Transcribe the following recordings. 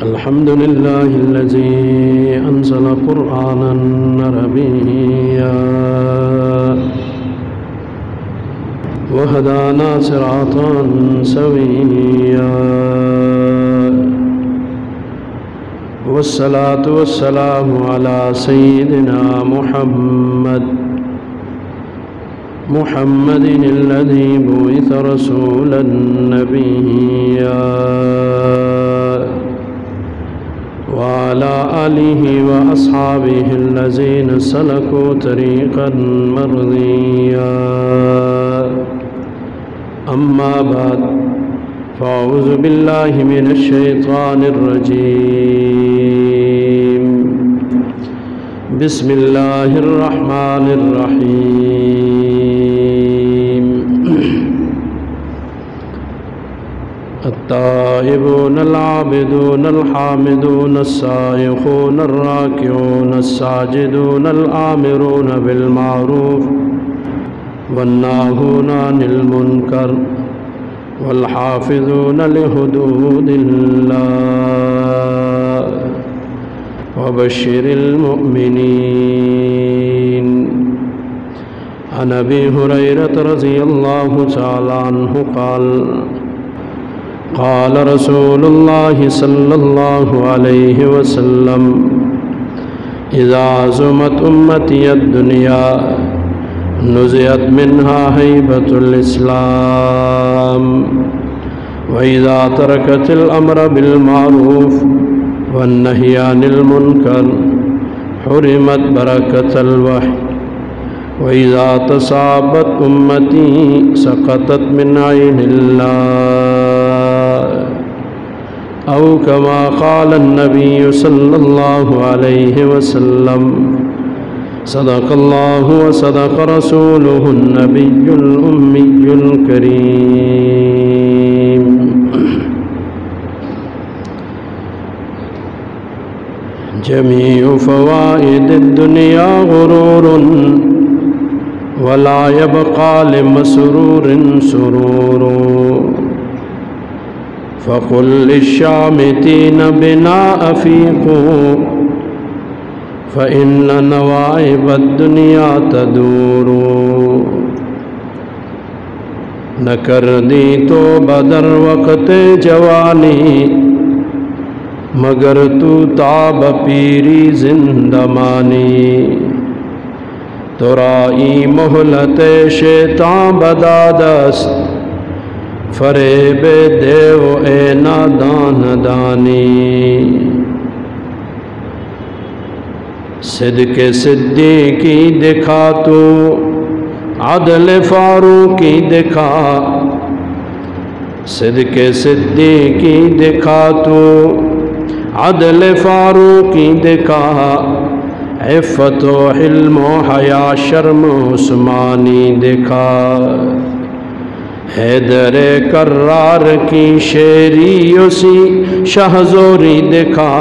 الحمد لله الذي أنزل قرآنا عربيا وهدانا صراطا سويا والصلاة والسلام على سيدنا محمد الذي بعث رسولا نبيا وعلى آله وأصحابه الذين سلكوا طريقا مرضيا أما بعد فأعوذ بالله من الشيطان الرجيم بسم الله الرحمن الرحيم التائبون العابدون الحامدون السائحون الراكعون الساجدون الآمرون بالمعروف والناهون عن المنكر والحافظون لحدود الله وبشر المؤمنين. عن أبي هريرة رضي الله تعالى عنه قال قال رسول الله صلى الله عليه وسلم إذا عظمت أمتي الدنيا نزعت منها هيبة الإسلام وإذا تركت الأمر بالمعروف والنهي عن المنكر حرمت بركة الوحي وإذا تصابت أمتي سقطت من عين الله أو كما قال النبي صلى الله عليه وسلم صدق الله وصدق رسوله النبي الأمي الكريم. جميع فوائد الدنيا غرور ولا يبقى لمسرور سرور فقل للشامتين بنا أفيقوا فإن نوائب الدنيا تدور. نہ کر دی تو بدر وقت جوانی مگر تو تاب پیری زندمانی تو رائی مہلت شیطان بدادست فریب دیو اے نادان دانی. صدق صدیقی دکھا تو عدل فاروقی دکھا صدق صدیقی دکھا تو عدل فاروقی دکھا عفت و حلم و حیا شرم عثمانی دکھا. حیدر کرار کی شیری اسی شہزوری دکھا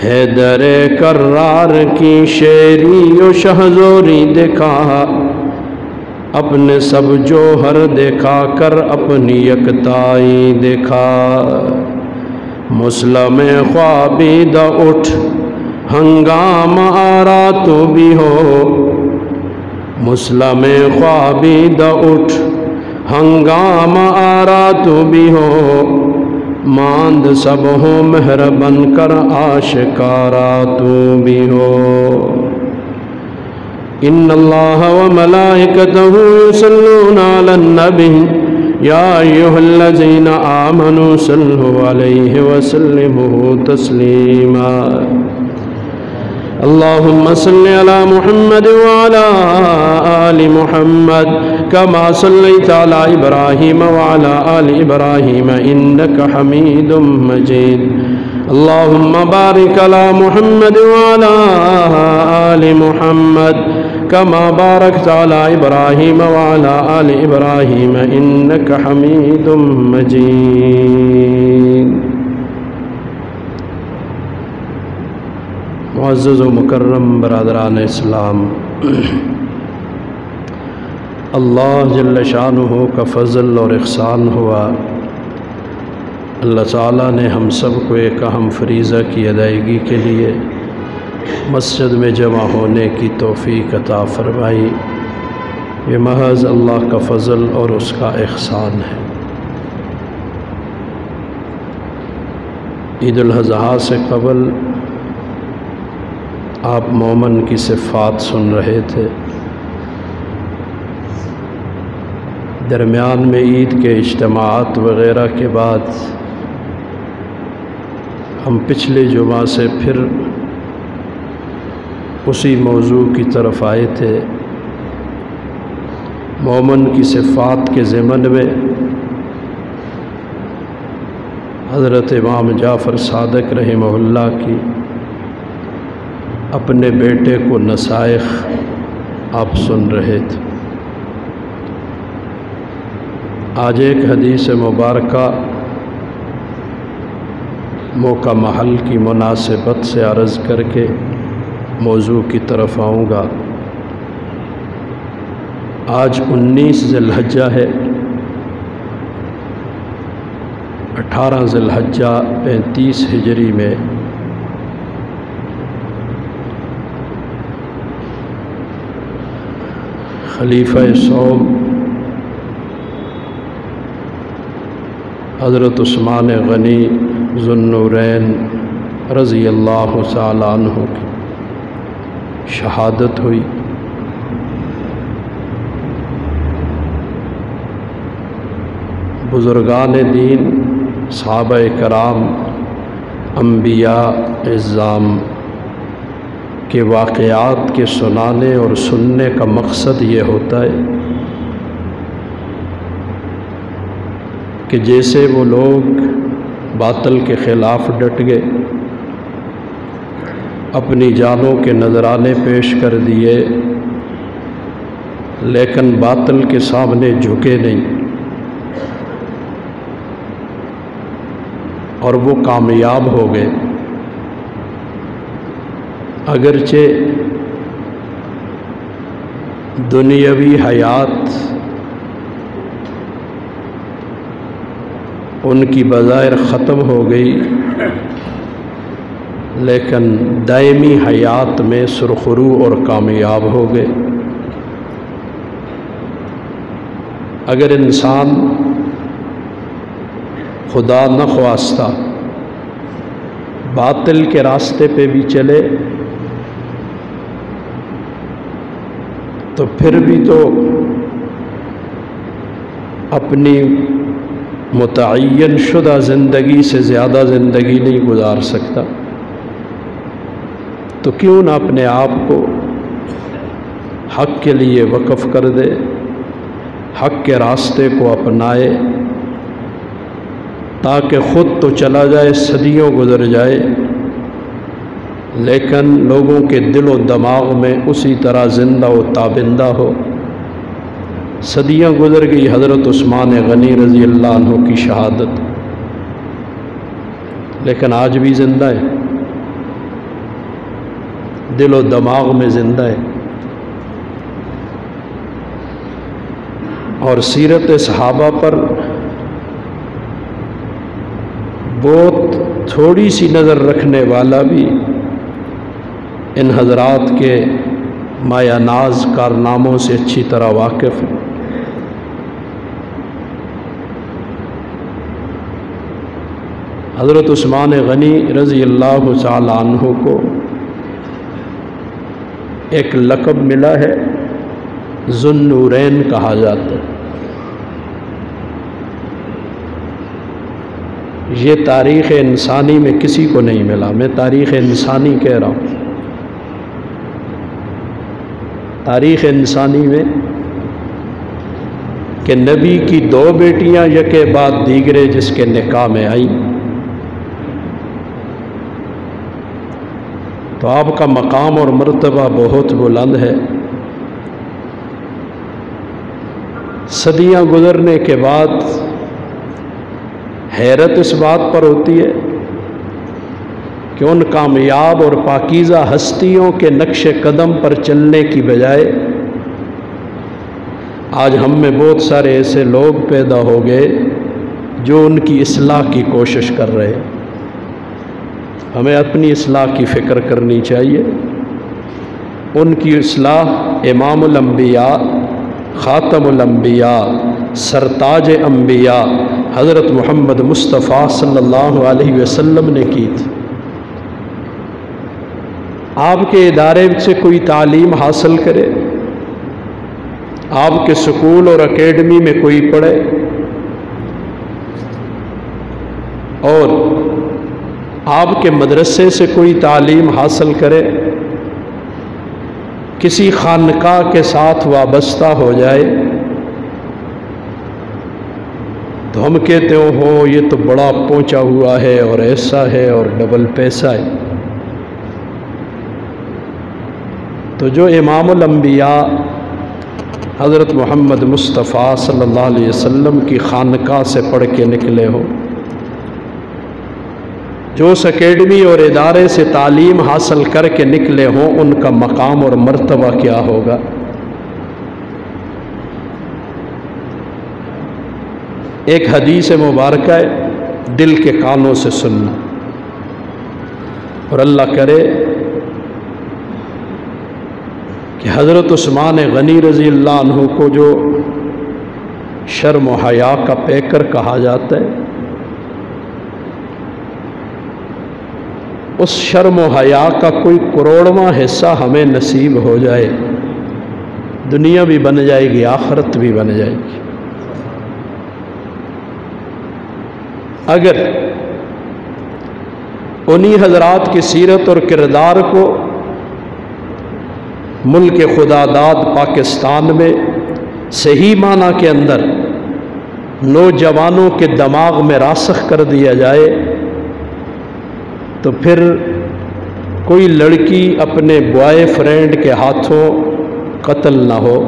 حیدر کرار کی شیری و شہزوری دکھا. اپنے سب جوہر دکھا کر اپنی یکتائی دکھا. مسلم خوابیدہ اٹھ ہنگام آرا تو بھی ہو مسلم خوابیدہ اٹھ ہنگام آرا تو بھی ہو ماند سب ہو مہر بن کر آشکارا تو بھی ہو. ان اللہ و ملائکتہ یصلون علی النبی یا ایہا الذین آمنوا صلوا علیہ وسلموا تسلیما. اللهم صل على محمد وعلى آل محمد كما صليت على إبراهيم وعلى آل إبراهيم إنك حميد مجيد. اللهم بارك على محمد وعلى آل محمد كما باركت على إبراهيم وعلى آل إبراهيم إنك حميد مجيد. معزز و مکرم برادران اسلام، اللہ جل شانہ کا فضل اور احسان ہوا اللہ تعالیٰ نے ہم سب کو ایک اہم فریضہ کی ادائیگی کے لیے مسجد میں جمع ہونے کی توفیق عطا فرمائی۔ یہ محض اللہ کا فضل اور اس کا احسان ہے۔ عید الاضحیٰ سے قبل آپ مومن کی صفات سن رہے تھے۔ درمیان میں عید کے اجتماعات وغیرہ کے بعد ہم پچھلے جمعہ سے پھر اسی موضوع کی طرف آئے تھے۔ مومن کی صفات کے ضمن میں حضرت امام جعفر صادق رحمہ اللہ کی اپنے بیٹے کو نصائح آپ سن رہے تھے۔ آج ایک حدیث مبارکہ موقع محل کی مناسبت سے عرض کر کے موضوع کی طرف آؤں گا۔ آج 19 ذی الحجہ ہے، 18 ذی الحجہ 35 ہجری میں خلیفہ صوم حضرت عثمان غنی ذو النورین رضی اللہ تعالی عنہ کی شہادت ہوئی۔ بزرگان دین، صحابہ کرام، انبیاء اعظام کے واقعات کے سنانے اور سننے کا مقصد یہ ہوتا ہے کہ جیسے وہ لوگ باطل کے خلاف ڈٹ گئے، اپنی جانوں کے نذرانے پیش کر دیے، لیکن باطل کے سامنے جھکے نہیں، اور وہ کامیاب ہو گئے۔ اگرچہ دنیاوی حیات ان کی بظاہر ختم ہو گئی، لیکن دائمی حیات میں سرخرو اور کامیاب ہو گئے۔ اگر انسان خدا نخواستہ باطل کے راستے پہ بھی چلے تو پھر بھی تو اپنی متعین شدہ زندگی سے زیادہ زندگی نہیں گزار سکتا، تو کیوں نہ اپنے آپ کو حق کے لیے وقف کر دے، حق کے راستے کو اپنائے، تاکہ خود تو چلا جائے، صدیوں گزر جائے، لیکن لوگوں کے دل و دماغ میں اسی طرح زندہ و تابندہ ہو۔ صدیاں گزر گئی، حضرت عثمان غنی رضی اللہ عنہ کی شہادت، لیکن آج بھی زندہ ہے، دل و دماغ میں زندہ ہے۔ اور سیرت صحابہ پر بہت تھوڑی سی نظر رکھنے والا بھی ان حضرات کے مایہ ناز کارناموں سے اچھی طرح واقف ہے۔ حضرت عثمان غنی رضی اللہ تعالی عنہ کو ایک لقب ملا ہے، ذو النورین کہا جاتا ہے۔ یہ تاریخ انسانی میں کسی کو نہیں ملا، میں تاریخ انسانی کہہ رہا ہوں۔ تاریخ انسانی میں کہ نبی کی 2 بیٹیاں یکے بعد دیگرے جس کے نکاح میں آئیں، تو آپ کا مقام اور مرتبہ بہت بلند ہے۔ صدیاں گزرنے کے بعد حیرت اس بات پر ہوتی ہے کہ ان کامیاب اور پاکیزہ ہستیوں کے نقش قدم پر چلنے کی بجائے آج ہم میں بہت سارے ایسے لوگ پیدا ہو گئے جو ان کی اصلاح کی کوشش کر رہے ہیں۔ ہمیں اپنی اصلاح کی فکر کرنی چاہیے۔ ان کی اصلاح امام الانبیاء، خاتم الانبیاء، سرتاج انبیاء حضرت محمد مصطفیٰ صلی اللہ علیہ وسلم نے کی تھی۔ آپ کے ادارے سے کوئی تعلیم حاصل کرے، آپ کے سکول اور اکیڈمی میں کوئی پڑھے اور آپ کے مدرسے سے کوئی تعلیم حاصل کرے، کسی خانقاہ کے ساتھ وابستہ ہو جائے تو ہم کہتے ہو یہ تو بڑا پہنچا ہوا ہے اور ایسا ہے اور ڈبل پیسہ ہے۔ تو جو امام الانبیاء حضرت محمد مصطفیٰ صلی اللہ علیہ وسلم کی خانقاہ سے پڑھ کے نکلے ہو، جو اس اکیڈمی اور ادارے سے تعلیم حاصل کر کے نکلے ہوں، ان کا مقام اور مرتبہ کیا ہوگا؟ ایک حدیث مبارکہ ہے، دل کے کانوں سے سننا، اور اللہ کرے کہ حضرت عثمان غنی رضی اللہ عنہ کو جو شرم و حیا کا پیکر کہا جاتا ہے، اس شرم و حیا کا کوئی کروڑواں حصہ ہمیں نصیب ہو جائے، دنیا بھی بن جائے گی، آخرت بھی بن جائے گی۔ اگر انہی حضرات کی سیرت اور کردار کو ملک خدا داد پاکستان میں صحیح معنی کے اندر نوجوانوں کے دماغ میں راسخ کر دیا جائے تو پھر کوئی لڑکی اپنے بوائے فرینڈ کے ہاتھوں قتل نہ ہو۔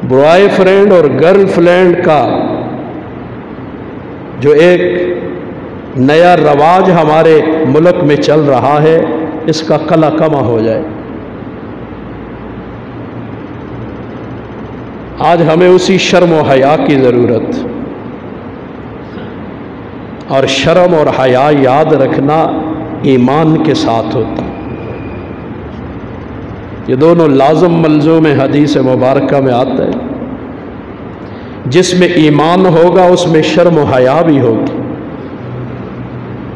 بوائے فرینڈ اور گرل فرینڈ کا جو ایک نیا رواج ہمارے ملک میں چل رہا ہے، اس کا قلع کما ہو جائے۔ آج ہمیں اسی شرم و حیا کی ضرورت، اور شرم اور حیا یاد رکھنا ایمان کے ساتھ ہوتا۔ یہ دونوں لازم ملزوم حدیث مبارکہ میں آتا ہے۔ جس میں ایمان ہوگا اس میں شرم و حیا بھی ہوگی،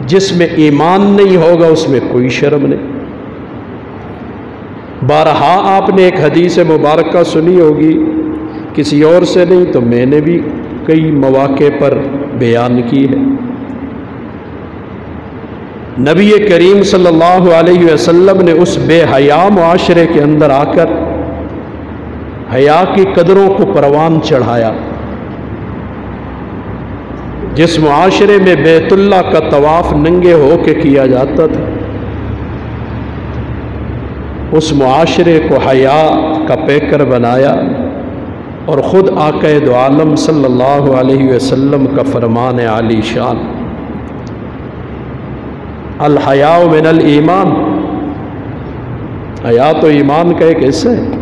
جس میں ایمان نہیں ہوگا اس میں کوئی شرم نہیں۔ بارہا آپ نے ایک حدیث مبارکہ سنی ہوگی، کسی اور سے نہیں تو میں نے بھی کئی مواقع پر بیان کی ہے۔ نبی کریم صلی اللہ علیہ وسلم نے اس بے حیا معاشرے کے اندر آ کر حیا کی قدروں کو پروان چڑھایا۔ جس معاشرے میں بیت اللہ کا طواف ننگے ہو کے کیا جاتا تھا، اس معاشرے کو حیا کا پیکر بنایا، اور خود آقا دو عالم صلی اللہ علیہ وسلم کا فرمان عالی شان، الحیاء من الایمان، حیا تو ایمان کا ایک حصہ ہے۔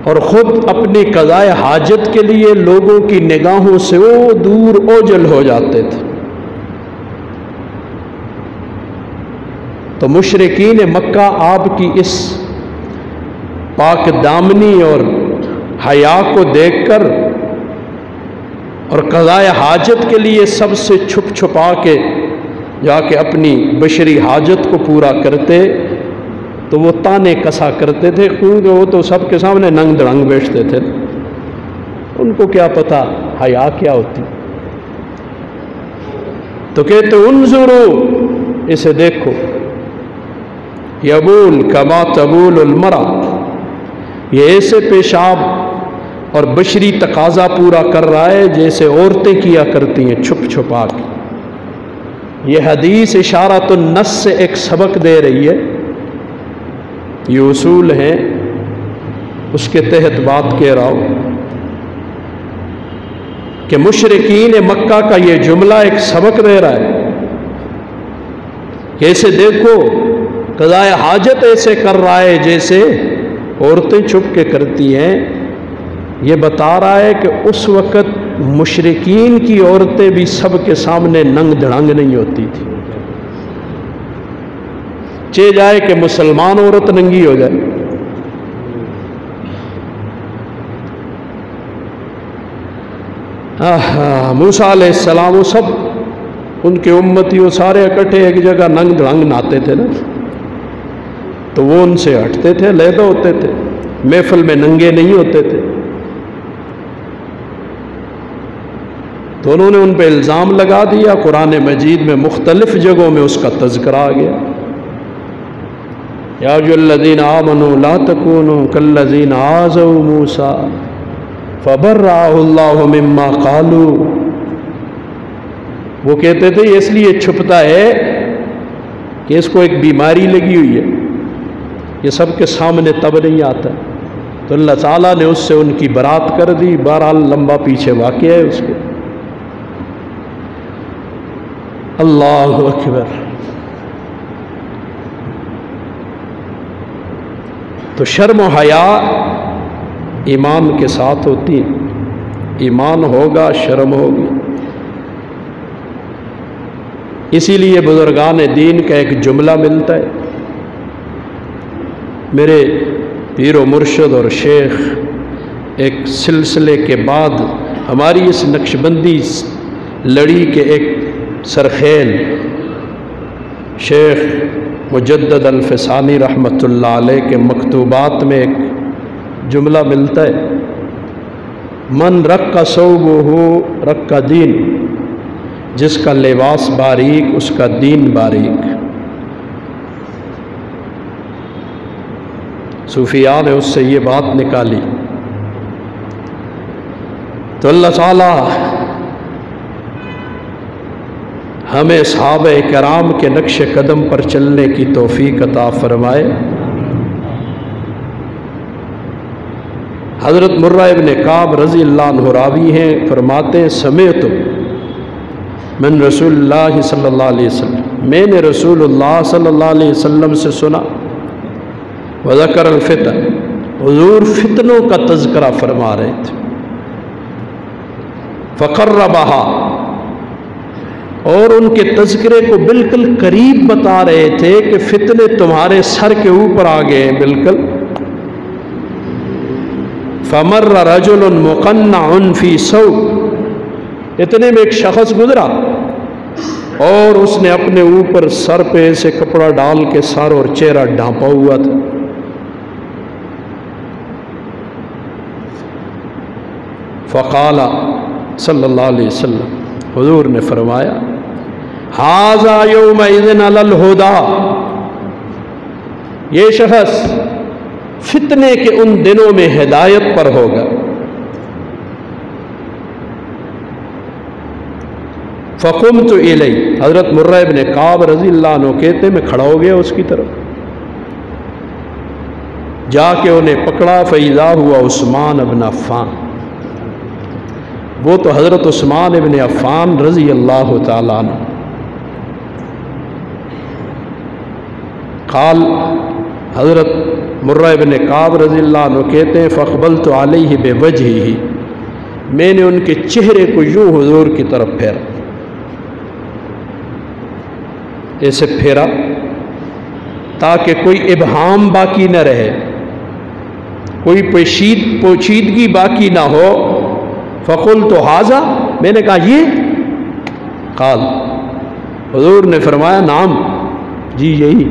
اور خود اپنی قضاء حاجت کے لیے لوگوں کی نگاہوں سے وہ دور اوجل ہو جاتے تھے۔ تو مشرکین مکہ آپ کی اس پاک دامنی اور حیا کو دیکھ کر اور قضاء حاجت کے لیے سب سے چھپ چھپا کے جا کے اپنی بشری حاجت کو پورا کرتے، تو وہ تانے کسا کرتے تھے، کیونکہ وہ تو سب کے سامنے ننگ درنگ بیٹھتے تھے، ان کو کیا پتا حیا کیا ہوتی۔ تو کہتے انظروا، اسے دیکھو، یبول کما تبول المرأ، یہ ایسے پیشاب اور بشری تقاضا پورا کر رہا ہے جیسے عورتیں کیا کرتی ہیں چھپ چھپا کے۔ یہ حدیث اشارۃ النص سے ایک سبق دے رہی ہے، یہ اصول ہیں، اس کے تحت بات کہہ رہا ہوں کہ مشرکین مکہ کا یہ جملہ ایک سبق دے رہا ہے کہ ایسے دیکھو قضاء حاجت ایسے کر رہا ہے جیسے عورتیں چھپ کے کرتی ہیں، یہ بتا رہا ہے کہ اس وقت مشرکین کی عورتیں بھی سب کے سامنے ننگ دھڑنگ نہیں ہوتی تھی، چاہے جائے کہ مسلمان عورت ننگی ہو جائے۔ موسیٰ علیہ السلام وہ سب ان کے امتی وہ سارے اکٹھے ایک جگہ ننگ دھڑنگ نہاتے تھے نا، تو وہ ان سے ہٹتے تھے، علیحدہ ہوتے تھے، محفل میں ننگے نہیں ہوتے تھے۔ تو انہوں نے ان پہ الزام لگا دیا۔ قرآن مجید میں مختلف جگہوں میں اس کا تذکرہ آ گیا، یا ایھا الذین آمنوا لا تکونوا کالذین آذوا موسیٰ فبرأہ اللہ مما قالوا۔ وہ کہتے تھے یہ اس لیے چھپتا ہے کہ اس کو ایک بیماری لگی ہوئی ہے، یہ سب کے سامنے تب نہیں آتا، تو اللہ تعالیٰ نے اس سے ان کی برات کر دی۔ بہرحال لمبا پیچھے واقعہ ہے اس کے۔ اللہ اکبر۔ تو شرم و حیا ایمان کے ساتھ ہوتی ہے، ایمان ہوگا شرم ہوگی۔ اسی لیے بزرگان دین کا ایک جملہ ملتا ہے، میرے پیر و مرشد اور شیخ ایک سلسلے کے بعد ہماری اس نقشبندی لڑی کے ایک سرخیل شیخ مجدد الفسانی رحمۃ اللہ علیہ کے مکتوبات میں ایک جملہ ملتا ہے، من رق ثوبہ رق دین، جس کا لباس باریک اس کا دین باریک۔ صوفیاء نے اس سے یہ بات نکالی۔ تو اللہ تعالی ہمیں صحابہ کرام کے نقش قدم پر چلنے کی توفیق عطا فرمائے۔ حضرت مرہ ابن کعب رضی اللہ عنہ راوی ہیں، فرماتے ہیں سمعت من رسول اللہ صلی اللہ علیہ وسلم، میں نے رسول اللہ صلی اللہ علیہ وسلم سے سنا، وذکر الفتن، حضور فتنوں کا تذکرہ فرما رہے تھے، فقربہا، اور ان کے تذکرے کو بالکل قریب بتا رہے تھے کہ فتنے تمہارے سر کے اوپر آ گئے ہیں بالکل۔ فمر رجل مقنع فی ثوب، اتنے میں ایک شخص گزرا اور اس نے اپنے اوپر سر پہ سے کپڑا ڈال کے سر اور چہرہ ڈھانپا ہوا تھا۔ فقال صلی اللہ علیہ وسلم، حضور نے فرمایا ھذا یومئذ علی الہدی، یہ شخص فتنے کے ان دنوں میں ہدایت پر ہوگا۔ فقمت الیہ، حضرت مرہ ابن کعب رضی اللہ عنہ کہتے میں کھڑا ہو گیا اس کی طرف، جا کے انہیں پکڑا، فاذا ہوا عثمان ابن عفان، وہ تو حضرت عثمان ابن عفان رضی اللہ تعالیٰ عنہ۔ قال، حضرت مرہ ابن کعب رضی اللہ عنہ کہتے ہیں فاقبلت علیہ بوجہہ، میں نے ان کے چہرے کو یوں حضور کی طرف پھیرا، ایسے پھیرا تاکہ کوئی ابہام باقی نہ رہے، کوئی پوشیدگی باقی نہ ہو۔ فقلت ھذا، میں نے کہا یہ؟ قال، حضور نے فرمایا نعم، جی یہی۔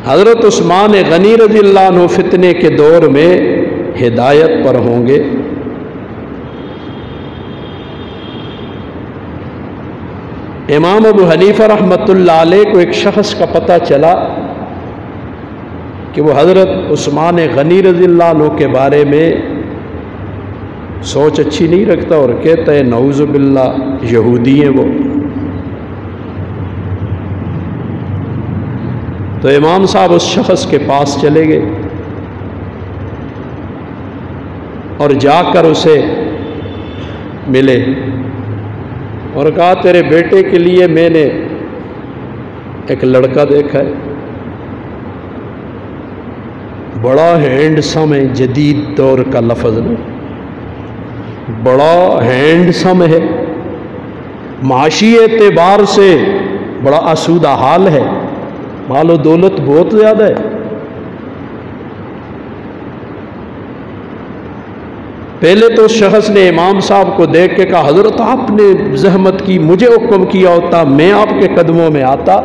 حضرت عثمان غنی رضی اللہ عنہ فتنے کے دور میں ہدایت پر ہوں گے۔ امام ابو حنیفہ رحمۃ اللہ علیہ کو ایک شخص کا پتہ چلا کہ وہ حضرت عثمان غنی رضی اللہ عنہ کے بارے میں سوچ اچھی نہیں رکھتا اور کہتا ہے نعوذ باللہ یہودی ہیں وہ۔ تو امام صاحب اس شخص کے پاس چلے گئے اور جا کر اسے ملے اور کہا تیرے بیٹے کے لیے میں نے ایک لڑکا دیکھا ہے، بڑا ہینڈسم ہے، جدید دور کا لفظ نہیں، بڑا ہینڈسم ہے، معاشی اعتبار سے بڑا آسودہ حال ہے، مال و دولت بہت زیادہ ہے۔ پہلے تو اس شخص نے امام صاحب کو دیکھ کے کہا حضرت آپ نے زحمت کی، مجھے حکم کیا ہوتا میں آپ کے قدموں میں آتا۔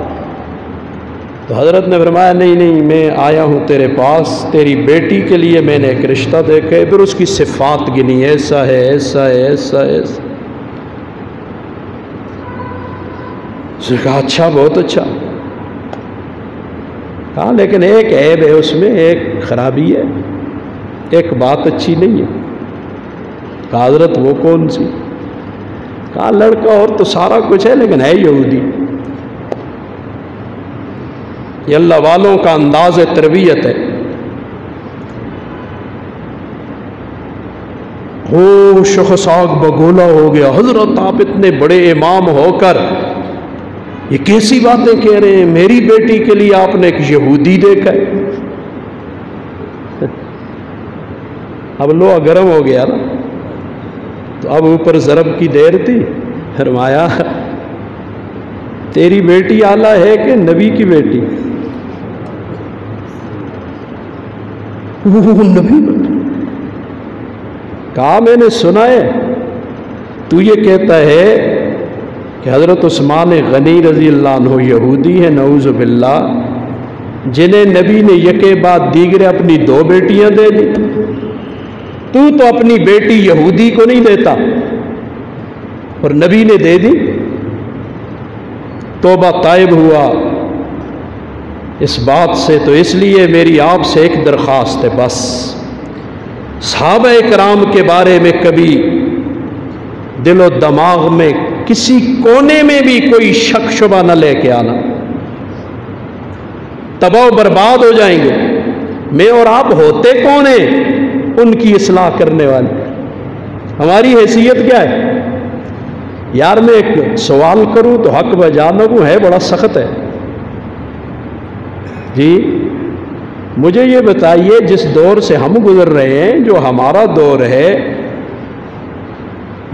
تو حضرت نے فرمایا نہیں نہیں، میں آیا ہوں تیرے پاس تیری بیٹی کے لیے، میں نے ایک رشتہ دیکھا ہے، پھر اس کی صفات گنی، ایسا ہے ایسا ہے ایسا ہے ایسا۔ اس نے کہا اچھا، بہت اچھا۔ کہا لیکن ایک عیب ہے اس میں، ایک خرابی ہے، ایک بات اچھی نہیں ہے۔ کہا حضرت وہ کون سی؟ کہا لڑکا اور تو سارا کچھ ہے لیکن ہے یہودی۔ یہ اللہ والوں کا انداز تربیت ہے۔ ہو شخص آگ بگولا ہو گیا، حضرت آپ اتنے بڑے امام ہو کر یہ کیسی باتیں کہہ رہے ہیں، میری بیٹی کے لیے آپ نے ایک یہودی دیکھا ہے۔ اب لوہا گرم ہو گیا نا، تو اب اوپر ضرب کی دیر تھی۔ فرمایا تیری بیٹی اعلیٰ ہے کہ نبی کی بیٹی؟ وہ نبی کہا میں نے سنا ہے تو یہ کہتا ہے کہ حضرت عثمان غنی رضی اللہ عنہ یہودی ہے، نعوذ باللہ، جنہیں نبی نے یکے بعد دیگرے اپنی 2 بیٹیاں دے دی، تو اپنی بیٹی یہودی کو نہیں دیتا اور نبی نے دے دی۔ توبہ طائب ہوا اس بات سے۔ تو اس لیے میری آپ سے ایک درخواست ہے، بس صحابہ کرام کے بارے میں کبھی دل و دماغ میں کسی کونے میں بھی کوئی شک شبہ نہ لے کے آنا، تباہ و برباد ہو جائیں گے۔ میں اور آپ ہوتے کون ہیں ان کی اصلاح کرنے والے؟ ہماری حیثیت کیا ہے؟ یار میں ایک سوال کروں تو حق بجا لوں، ہے بڑا سخت ہے جی۔ مجھے یہ بتائیے جس دور سے ہم گزر رہے ہیں، جو ہمارا دور ہے،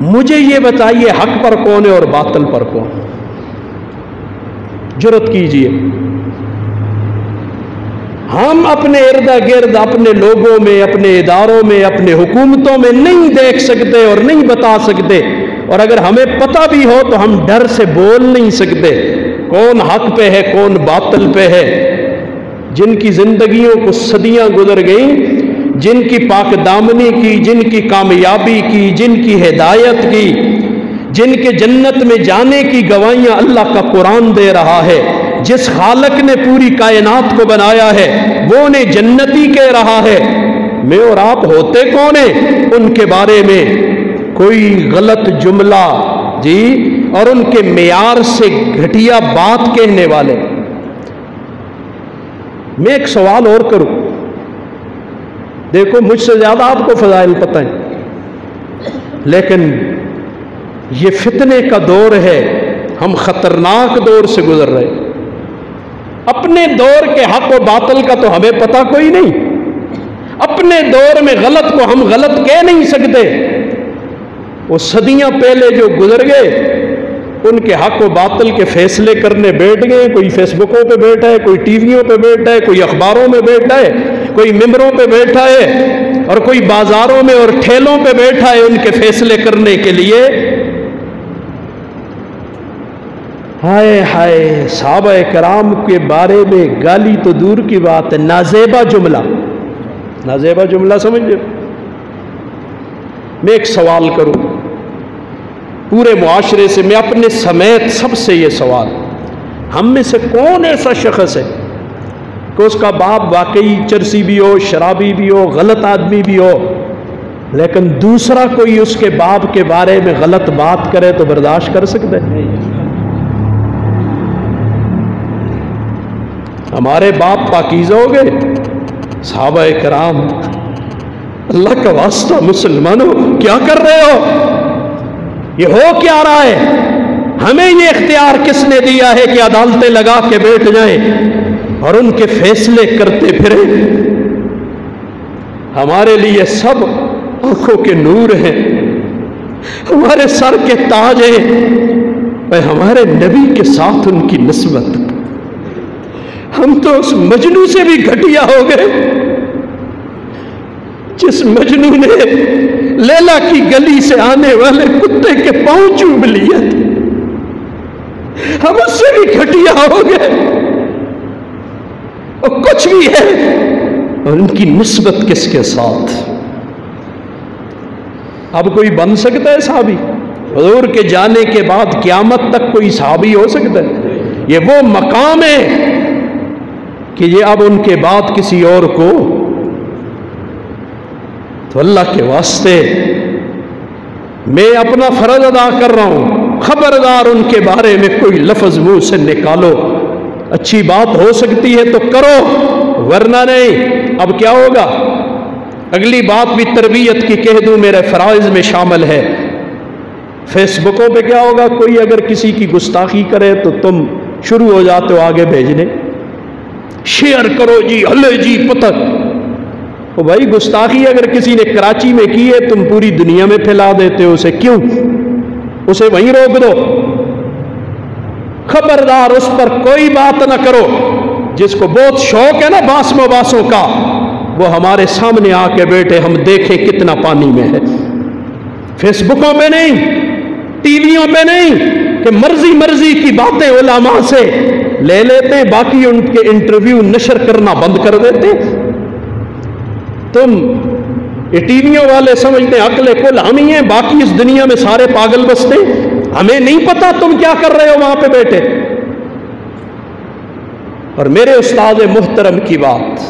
مجھے یہ بتائیے حق پر کون ہے اور باطل پر کون؟ جرات کیجئے۔ ہم اپنے ارد گرد، اپنے لوگوں میں، اپنے اداروں میں، اپنے حکومتوں میں نہیں دیکھ سکتے اور نہیں بتا سکتے، اور اگر ہمیں پتہ بھی ہو تو ہم ڈر سے بول نہیں سکتے کون حق پہ ہے کون باطل پہ ہے۔ جن کی زندگیوں کو صدیاں گزر گئیں، جن کی پاک دامنی کی، جن کی کامیابی کی، جن کی ہدایت کی، جن کے جنت میں جانے کی گواہیاں اللہ کا قرآن دے رہا ہے، جس خالق نے پوری کائنات کو بنایا ہے وہ انہیں جنتی کہہ رہا ہے، میں اور آپ ہوتے کون ہیں ان کے بارے میں کوئی غلط جملہ جی اور ان کے معیار سے گھٹیا بات کہنے والے؟ میں ایک سوال اور کروں، دیکھو مجھ سے زیادہ آپ کو فضائل پتہ ہیں، لیکن یہ فتنے کا دور ہے، ہم خطرناک دور سے گزر رہے ہیں۔ اپنے دور کے حق و باطل کا تو ہمیں پتہ کوئی نہیں، اپنے دور میں غلط کو ہم غلط کہہ نہیں سکتے۔ وہ صدیاں پہلے جو گزر گئے ان کے حق و باطل کے فیصلے کرنے بیٹھ گئے، کوئی فیس بکوں پہ بیٹھا ہے، کوئی ٹی ویوں پہ بیٹھا ہے، کوئی اخباروں میں بیٹھا ہے، کوئی ممبروں پہ بیٹھا ہے، اور کوئی بازاروں میں اور ٹھیلوں پہ بیٹھا ہے ان کے فیصلے کرنے کے لیے۔ ہائے ہائے، صحابہ کرام کے بارے میں گالی تو دور کی بات ہے، نازیبا جملہ، نازیبا جملہ سمجھے۔ میں ایک سوال کروں پورے معاشرے سے، میں اپنے سمیت سب سے یہ سوال، ہم میں سے کون ایسا شخص ہے کہ اس کا باپ واقعی چرسی بھی ہو، شرابی بھی ہو، غلط آدمی بھی ہو، لیکن دوسرا کوئی اس کے باپ کے بارے میں غلط بات کرے تو برداشت کر سکتے ہیں؟ ہمارے باپ پاکیزہ ہو گئے، صحابہ کرام، اللہ کا واسطہ مسلمانوں کیا کر رہے ہو؟ یہ ہو کیا رہا ہے؟ ہمیں یہ اختیار کس نے دیا ہے کہ عدالتیں لگا کے بیٹھ جائیں اور ان کے فیصلے کرتے پھریں؟ ہمارے لیے سب آنکھوں کے نور ہیں، ہمارے سر کے تاج ہیں، اور ہمارے نبی کے ساتھ ان کی نسبت۔ ہم تو اس مجنو سے بھی گھٹیا ہو گئے جس مجنو نے لیلا کی گلی سے آنے والے کتے کے پاؤں چوم لیے تھے، ہم اس سے بھی گھٹیا ہو گئے۔ اور کچھ بھی ہے، اور ان کی نسبت کس کے ساتھ؟ اب کوئی بن سکتا ہے صحابی؟ حضور کے جانے کے بعد قیامت تک کوئی صحابی ہو سکتا ہے؟ یہ وہ مقام ہے کہ یہ اب ان کے بعد کسی اور کو، تو اللہ کے واسطے میں اپنا فرض ادا کر رہا ہوں، خبردار ان کے بارے میں کوئی لفظ منہ سے نکالو، اچھی بات ہو سکتی ہے تو کرو، ورنہ نہیں۔ اب کیا ہوگا؟ اگلی بات بھی تربیت کی کہہ دوں، میرے فرائض میں شامل ہے۔ فیس بکوں پہ کیا ہوگا؟ کوئی اگر کسی کی گستاخی کرے تو تم شروع ہو جاتے ہو آگے بھیجنے، شیئر کرو جی، ہلے جی پتہ۔ تو بھائی گستاخی اگر کسی نے کراچی میں کی ہے تم پوری دنیا میں پھیلا دیتے ہو اسے، کیوں؟ اسے وہیں روک دو۔ خبردار اس پر کوئی بات نہ کرو۔ جس کو بہت شوق ہے نا باس مباسوں کا، وہ ہمارے سامنے آ کے بیٹھے، ہم دیکھیں کتنا پانی میں ہے۔ فیس بکوں پہ نہیں، ٹی ویوں پہ نہیں کہ مرضی کی باتیں علماء سے لے لیتے، باقی ان کے انٹرویو نشر کرنا بند کر دیتے۔ تم یہ ٹی ویوں والے سمجھتے ہیں عقل کل ہم ہی ہیں، باقی اس دنیا میں سارے پاگل بستے، ہمیں نہیں پتا تم کیا کر رہے ہو وہاں پہ بیٹھے۔ اور میرے استاد محترم کی بات،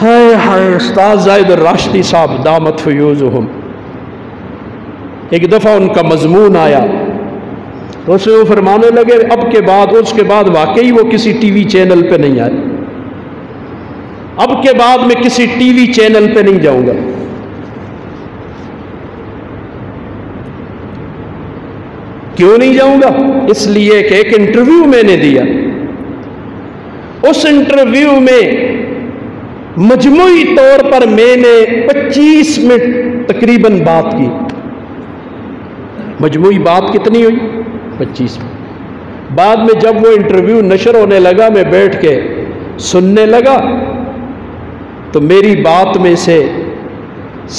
ہائے ہائے، استاد زاہد الراشدی صاحب دامت فیوزہم، ایک دفعہ ان کا مضمون آیا تو اسے وہ فرمانے لگے اب کے بعد، اس کے بعد واقعی وہ کسی ٹی وی چینل پہ نہیں آئے، اب کے بعد میں کسی ٹی وی چینل پہ نہیں جاؤں گا۔ کیوں نہیں جاؤں گا؟ اس لیے کہ ایک انٹرویو میں نے دیا، اس انٹرویو میں مجموعی طور پر میں نے 25 منٹ تقریباً بات کی۔ مجموعی بات کتنی ہوئی؟ 25 منٹ۔ بعد میں جب وہ انٹرویو نشر ہونے لگا، میں بیٹھ کے سننے لگا تو میری بات میں سے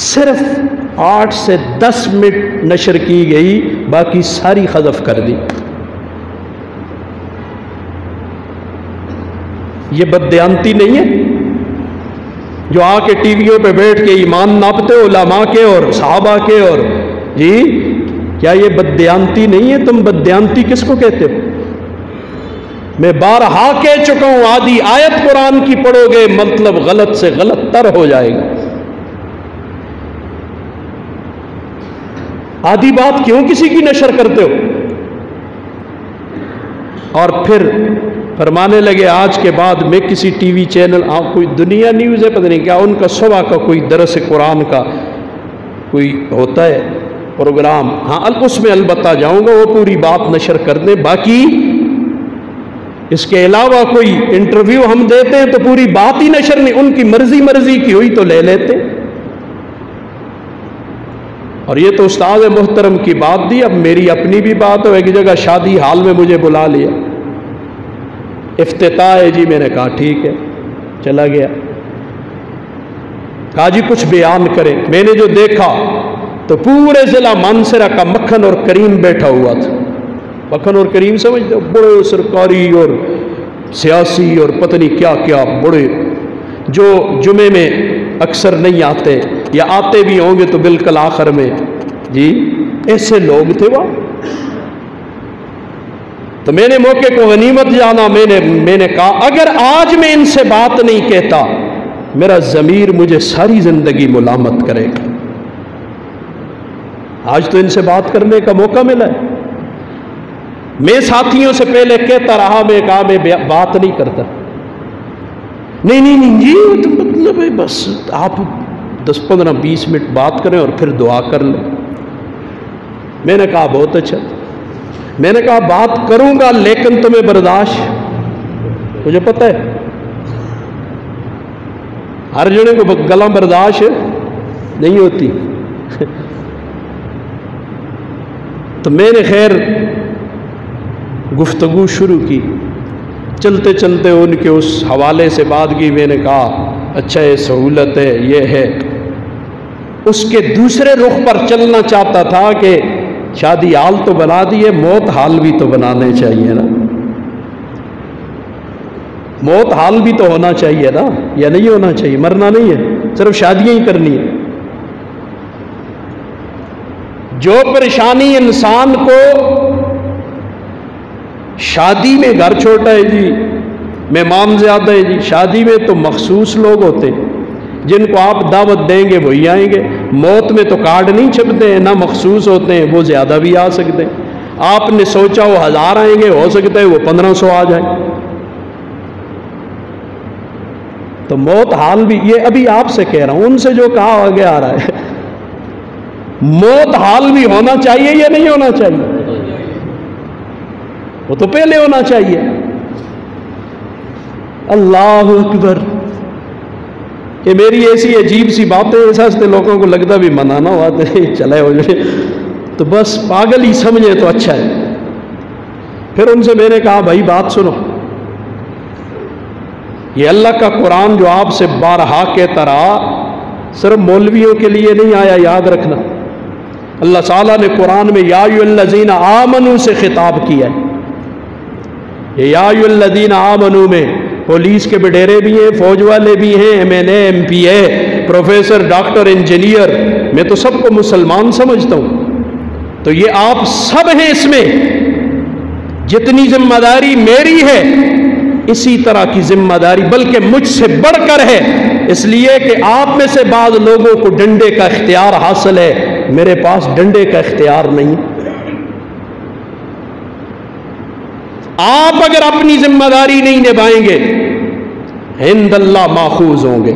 صرف 8 سے 10 منٹ نشر کی گئی، باقی ساری حذف کر دی۔ یہ بددیانتی نہیں ہے جو آ کے ٹی ویوں پہ بیٹھ کے ایمان ناپتے ہو علماء کے اور صحابہ کے، اور جی کیا یہ بددیانتی نہیں ہے؟ تم بددیانتی کس کو کہتے ہو؟ میں بارہا کہہ چکا ہوں، آدھی آیت قرآن کی پڑھو گے مطلب غلط سے غلط تر ہو جائے گا۔ آدھی بات کیوں کسی کی نشر کرتے ہو؟ اور پھر فرمانے لگے آج کے بعد میں کسی ٹی وی چینل، کوئی دنیا نیوز ہے پتہ نہیں کیا، ان کا صبح کا کوئی درس قرآن کا کوئی ہوتا ہے پروگرام، ہاں اس میں البتہ جاؤں گا، وہ پوری بات نشر کر دیں، باقی اس کے علاوہ کوئی انٹرویو ہم دیتے ہیں تو پوری بات ہی نشر نہیں، ان کی مرضی کی ہوئی تو لے لیتے۔ اور یہ تو استاد محترم کی بات دی، اب میری اپنی بھی بات ہو۔ ایک جگہ شادی حال میں مجھے بلا لیا، افتتاح ہے جی، میں نے کہا ٹھیک ہے، چلا گیا۔ کہا جی کچھ بیان کریں۔ میں نے جو دیکھا تو پورے ضلع مانسرا کا مکھن اور کریم بیٹھا ہوا تھا۔ مکھن اور کریم سمجھتے ہو؟ بڑے سرکاری اور سیاسی اور پتہ نہیں کیا کیا، بڑے جو جمعے میں اکثر نہیں آتے یا آتے بھی ہوں گے تو بالکل آخر میں، جی ایسے لوگ تھے وہاں۔ تو میں نے موقع کو غنیمت جانا، میں نے کہا اگر آج میں ان سے بات نہیں کہتا میرا ضمیر مجھے ساری زندگی ملامت کرے گا۔ آج تو ان سے بات کرنے کا موقع ملا ہے۔ میں ساتھیوں سے پہلے کہتا رہا، میں کہا میں بات نہیں کرتا، نہیں جی تو مطلب ہے بس آپ 10-15-20 منٹ بات کریں اور پھر دعا کر لیں۔ میں نے کہا بہت اچھا، میں نے کہا بات کروں گا لیکن تمہیں برداشت، مجھے پتہ ہے ہر جنے کو گلا برداشت نہیں ہوتی. تو میں نے خیر گفتگو شروع کی، چلتے چلتے ان کے اس حوالے سے بات کی. میں نے کہا اچھا یہ سہولت ہے، یہ ہے. اس کے دوسرے رخ پر چلنا چاہتا تھا کہ شادی حال تو بنا دیے، موت حال بھی تو بنانے چاہیے نا. موت حال بھی تو ہونا چاہیے نا، یا نہیں ہونا چاہیے؟ مرنا نہیں ہے، صرف شادیاں ہی کرنی ہے. جو پریشانی انسان کو شادی میں گھر چھوٹا ہے جی، مہمان زیادہ ہے جی. شادی میں تو مخصوص لوگ ہوتے ہیں جن کو آپ دعوت دیں گے وہی آئیں گے. موت میں تو کارڈ نہیں چھپتے ہیں، نہ مخصوص ہوتے ہیں، وہ زیادہ بھی آ سکتے ہیں. آپ نے سوچا وہ 1000 آئیں گے، ہو سکتا ہے وہ 1500 آ جائیں. تو موت حال بھی، یہ ابھی آپ سے کہہ رہا ہوں، ان سے جو کہا آگے آ رہا ہے. موت حال بھی ہونا چاہیے یا نہیں ہونا چاہیے؟ وہ تو پہلے ہونا چاہیے. اللہ اکبر. یہ میری ایسی عجیب سی باتیں اس ہستے لوگوں کو لگتا بھی منانا ہوا تو چلے ہو جائے، تو بس پاگل ہی سمجھے تو اچھا ہے. پھر ان سے میں نے کہا بھائی بات سنو، یہ اللہ کا قرآن جو آپ سے بارہا کہتا رہا صرف مولویوں کے لیے نہیں آیا، یاد رکھنا. اللہ تعالیٰ نے قرآن میں یا ایھا الذین آمنوا سے خطاب کیا ہے. یہ یا ایھا الذین آمنوا میں پولیس کے بڈیرے بھی ہیں، فوج والے بھی ہیں، ایم این اے، ایم پی اے، پروفیسر، ڈاکٹر، انجینئر، میں تو سب کو مسلمان سمجھتا ہوں. تو یہ آپ سب ہیں اس میں. جتنی ذمہ داری میری ہے اسی طرح کی ذمہ داری بلکہ مجھ سے بڑھ کر ہے، اس لیے کہ آپ میں سے بعض لوگوں کو ڈنڈے کا اختیار حاصل ہے، میرے پاس ڈنڈے کا اختیار نہیں. آپ اگر اپنی ذمہ داری نہیں نبھائیں گے عند اللہ ماخوذ ہوں گے.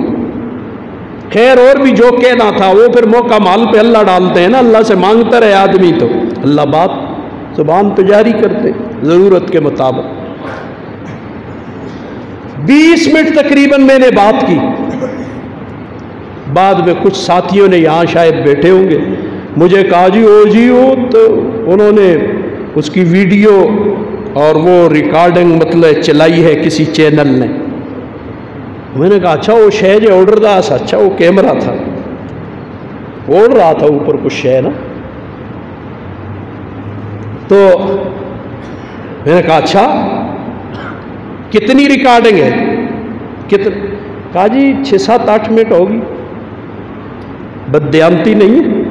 خیر اور بھی جو کہنا تھا وہ پھر موقع مال پہ اللہ ڈالتے ہیں نا. اللہ سے مانگتا رہے آدمی تو اللہ بات زبان پہ جاری کرتے ضرورت کے مطابق. 20 منٹ تقریباً میں نے بات کی. بعد میں کچھ ساتھیوں نے یہاں شاید بیٹھے ہوں گے، مجھے کہا جی وہ تو انہوں نے اس کی ویڈیو اور وہ ریکارڈنگ مطلب چلائی ہے کسی چینل نے. میں نے کہا اچھا وہ شے جو آرڈر دا سا، اچھا وہ کیمرہ تھا، اوڑ رہا تھا اوپر کچھ شے نا. تو میں نے کہا اچھا کتنی ریکارڈنگ ہے؟ کہا جی 6-7-8 منٹ ہوگی. بددیانتی نہیں ہے؟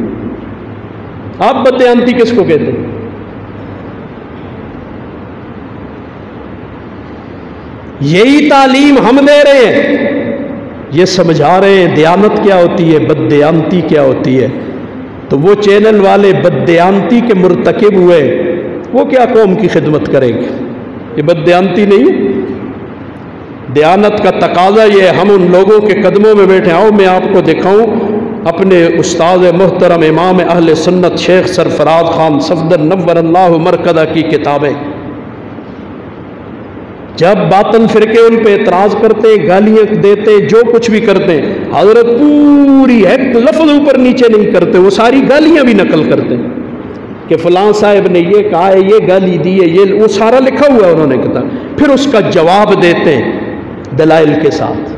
آپ بددیانتی کس کو کہتے ہیں؟ یہی تعلیم ہم دے رہے ہیں، یہ سمجھا رہے ہیں دیانت کیا ہوتی ہے، بددیانتی کیا ہوتی ہے. تو وہ چینل والے بددیانتی کے مرتکب ہوئے، وہ کیا قوم کی خدمت کریں گے؟ یہ بددیانتی نہیں ہے. دیانت کا تقاضا یہ ہے ہم ان لوگوں کے قدموں میں بیٹھے. آؤ میں آپ کو دکھاؤں اپنے استاد محترم امام اہل سنت شیخ سرفراز خان صفدر نور اللہ مرکزہ کی کتابیں. جب باطل فرقے ان پہ اعتراض کرتے، گالیاں دیتے، جو کچھ بھی کرتے، حضرت پوری ایک لفظ اوپر نیچے نہیں کرتے، وہ ساری گالیاں بھی نقل کرتے کہ فلاں صاحب نے یہ کہا ہے، یہ گالی دی ہے، یہ وہ سارا لکھا ہوا ہے انہوں نے کتاب. پھر اس کا جواب دیتے ہیں دلائل کے ساتھ.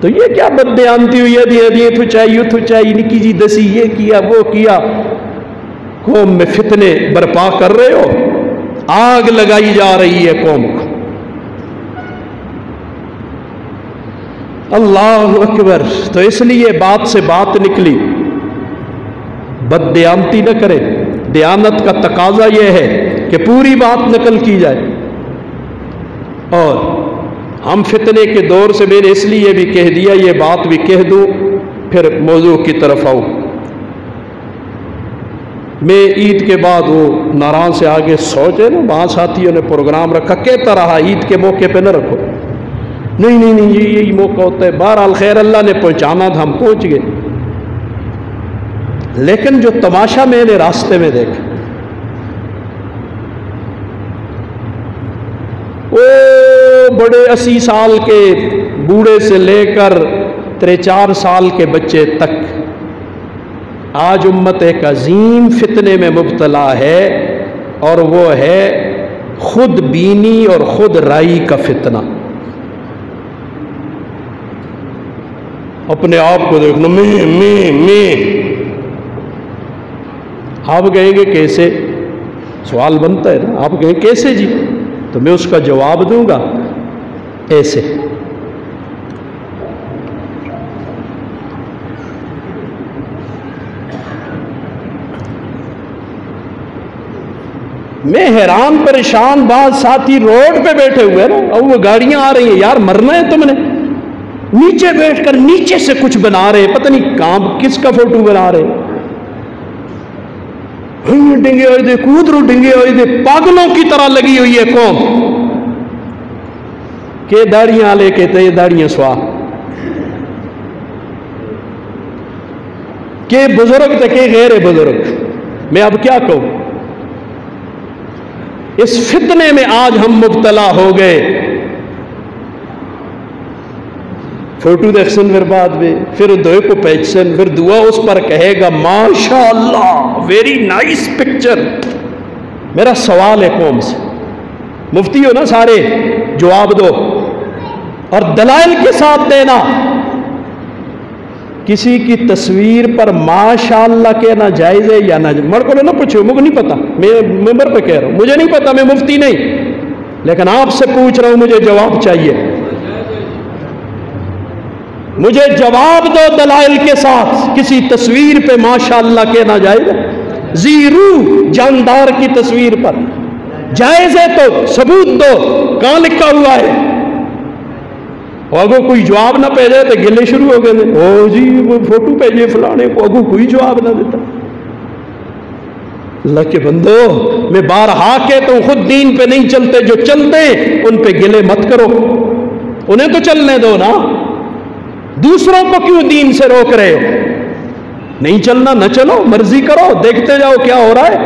تو یہ کیا بددیانتی ہوئی ہے؟ تو چاہیے نکی جی دسی، یہ کیا وہ کیا. قوم میں فتنے برپا کر رہے ہو، آگ لگائی جا رہی ہے قوم کو. اللہ اکبر. تو اس لیے بات سے بات نکلی، بددیانتی نہ کرے. دیانت کا تقاضا یہ ہے کہ پوری بات نقل کی جائے. اور ہم فتنے کے دور سے، میں نے اس لیے بھی کہہ دیا، یہ بات بھی کہہ دوں پھر موضوع کی طرف آؤں. میں عید کے بعد وہ ناران سے آگے سوچے نا، وہاں ساتھیوں نے پروگرام رکھا، کہتا رہا عید کے موقع پہ نہ رکھو. نہیں یہی موقع ہوتا ہے. بہرحال خیر اللہ نے پہنچانا تھا، ہم پہنچ گئے. لیکن جو تماشا میں نے راستے میں دیکھا، وہ بڑے 80 سال کے بوڑھے سے لے کر 3-4 سال کے بچے تک آج امت ایک عظیم فتنے میں مبتلا ہے، اور وہ ہے خود بینی اور خود رائی کا فتنہ۔ اپنے آپ کو دیکھنا، میں آپ کہیں گے کیسے؟ سوال بنتا ہے نا، آپ کہیں کیسے جی؟ تو میں اس کا جواب دوں گا ایسے۔ میں حیران پریشان، بعض ساتھی روڈ پہ بیٹھے ہوئے نا، اور وہ گاڑیاں آ رہی ہیں، یار مرنا ہے تم نے؟ نیچے بیٹھ کر نیچے سے کچھ بنا رہے، پتہ نہیں کام کس کا فوٹو بنا رہے، ڈنگے ہوئے دے، کودرو ڈنگے ہوئے دے، پاگلوں کی طرح لگی ہوئی ہے قوم کہ داڑیاں لے کے تے داڑیاں سوا کہ بزرگ تے کہ غیر بزرگ۔ میں اب کیا کہوں؟ اس فتنے میں آج ہم مبتلا ہو گئے، فوٹو دیکھسن پھر بعد میں، پھر دوئے کو پیچسن، پھر دعا اس پر کہے گا ماشاءاللہ ویری نائس پکچر۔ میرا سوال ہے قوم سے، مفتی ہو نا سارے، جواب دو اور دلائل کے ساتھ دینا۔ کسی کی تصویر پر ماشاءاللہ کہنا جائز ہے یا نہ؟ مڑ کو نہ پوچھو، مجھے نہیں پتا، میں ممبر پہ کہہ رہا ہوں، مجھے نہیں پتا، میں مفتی نہیں، لیکن آپ سے پوچھ رہا ہوں، مجھے جواب چاہیے، مجھے جواب دو دلائل کے ساتھ۔ کسی تصویر پہ ماشاءاللہ کہنا جائز ہے؟ زیرو جاندار کی تصویر پر جائز ہے تو ثبوت دو، کہاں لکھا ہوا ہے؟ اور اگر کوئی جواب نہ بھیجے تو گلے شروع ہو گئے، او جی وہ فوٹو بھیجے فلانے کو، اگر کوئی جواب نہ دیتا۔ اللہ کے بندو، میں بارہا کہتا ہوں، خود دین پہ نہیں چلتے، جو چلتے ان پہ گلے مت کرو، انہیں تو چلنے دو نا، دوسروں کو کیوں دین سے روک رہے ہو؟ نہیں چلنا نہ چلو، مرضی کرو، دیکھتے جاؤ کیا ہو رہا ہے۔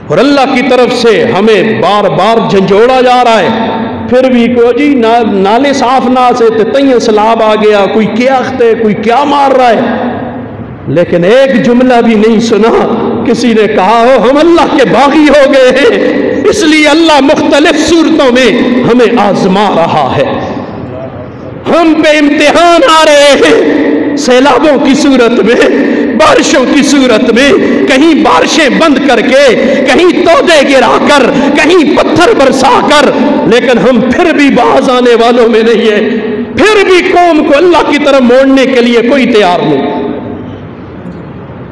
اور اللہ کی طرف سے ہمیں بار بار جھنجھوڑا جا رہا ہے، پھر بھی کو جی نالے صاف نہ سے تئیں سیلاب آ گیا، کوئی کیا اختے، کوئی کیا مار رہا ہے، لیکن ایک جملہ بھی نہیں سنا کسی نے کہا ہو ہم اللہ کے باغی ہو گئے ہیں، اس لیے اللہ مختلف صورتوں میں ہمیں آزما رہا ہے، ہم پہ امتحان آ رہے ہیں، سیلابوں کی صورت میں، بارشوں کی صورت میں، کہیں بارشیں بند کر کے، کہیں تودے گرا کر، کہیں پتھر برسا کر، لیکن ہم پھر بھی باز آنے والوں میں نہیں ہے، پھر بھی قوم کو اللہ کی طرف موڑنے کے لیے کوئی تیار نہیں۔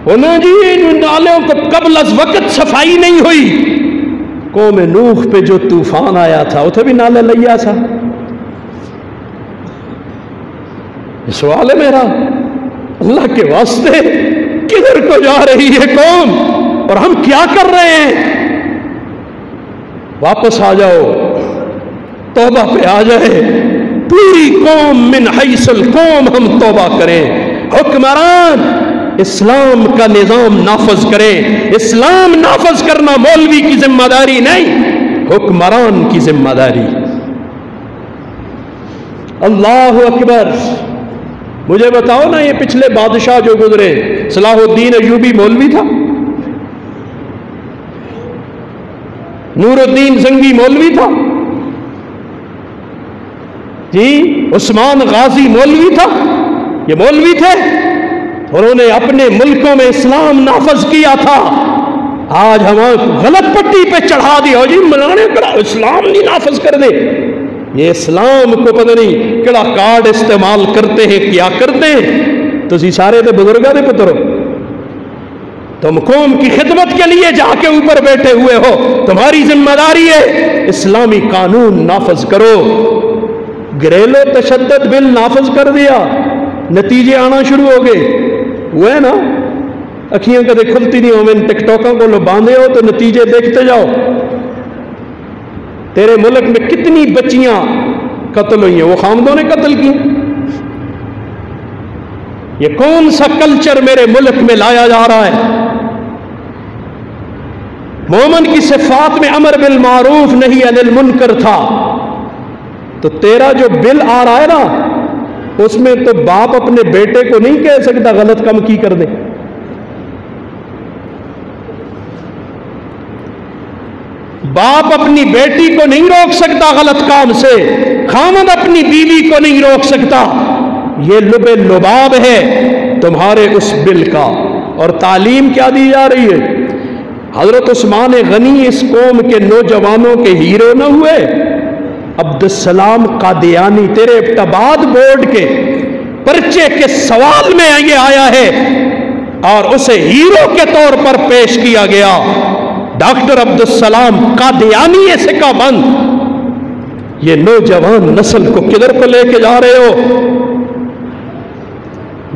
انہوں جی نالوں کو قبل از وقت صفائی نہیں ہوئی، قوم نوح پہ جو طوفان آیا تھا اتھے بھی نالے لیا تھا۔ سوال ہے میرا، اللہ کے واسطے کدھر کو جا رہی ہے قوم اور ہم کیا کر رہے ہیں؟ واپس آ جاؤ، توبہ پہ آ جائے پوری قوم، من حیث القوم ہم توبہ کریں، حکمران اسلام کا نظام نافذ کریں۔ اسلام نافذ کرنا مولوی کی ذمہ داری نہیں، حکمران کی ذمہ داری۔ اللہ اکبر۔ مجھے بتاؤ نا، یہ پچھلے بادشاہ جو گزرے، صلاح الدین ایوبی مولوی تھا؟ نور الدین زنگی مولوی تھا؟ جی عثمان غازی مولوی تھا؟ یہ مولوی تھے، انہوں نے اپنے ملکوں میں اسلام نافذ کیا تھا۔ آج ہم غلط پٹی پہ چڑھا دیا جی ملانے کڑا اسلام نہیں نافذ کر دے۔ یہ اسلام کو پتہ نہیں کڑا کارڈ استعمال کرتے ہیں، کیا کرتے ہیں۔ تو سارے تو بزرگاں دے پتر ہو، تم قوم کی خدمت کے لیے جا کے اوپر بیٹھے ہوئے ہو، تمہاری ذمہ داری ہے اسلامی قانون نافذ کرو۔ گھریلو تشدد بل نافذ کر دیا، نتیجے آنا شروع ہو گئے، وہ ہے نا، اکھیاں کدے کھلتی نہیں ہو، ٹک ٹاکوں کو لو باندھے ہو تو نتیجے دیکھتے جاؤ۔ تیرے ملک میں کتنی بچیاں قتل ہوئی ہیں، وہ خامدوں نے قتل کی۔ یہ کون سا کلچر میرے ملک میں لایا جا رہا ہے؟ مومن کی صفات میں امر بالمعروف نہی عن المنکر تھا، تو تیرا جو بل آ رہا ہے نا اس میں تو باپ اپنے بیٹے کو نہیں کہہ سکتا غلط کام کی کر دے. باپ اپنی بیٹی کو نہیں روک سکتا غلط کام سے، خاوند اپنی بیوی کو نہیں روک سکتا. یہ لب لباب ہے تمہارے اس بل کا. اور تعلیم کیا دی جا رہی ہے؟ حضرت عثمان غنی اس قوم کے نوجوانوں کے ہیرو نہ ہوئے؟ عبدالسلام قادیانی تیرے ابتباد بورڈ کے پرچے کے سوال میں یہ آیا ہے اور اسے ہیرو کے طور پر پیش کیا گیا. ڈاکٹر عبدالسلام قادیانی سے کا بند. یہ نوجوان نسل کو کدھر کو لے کے جا رہے ہو؟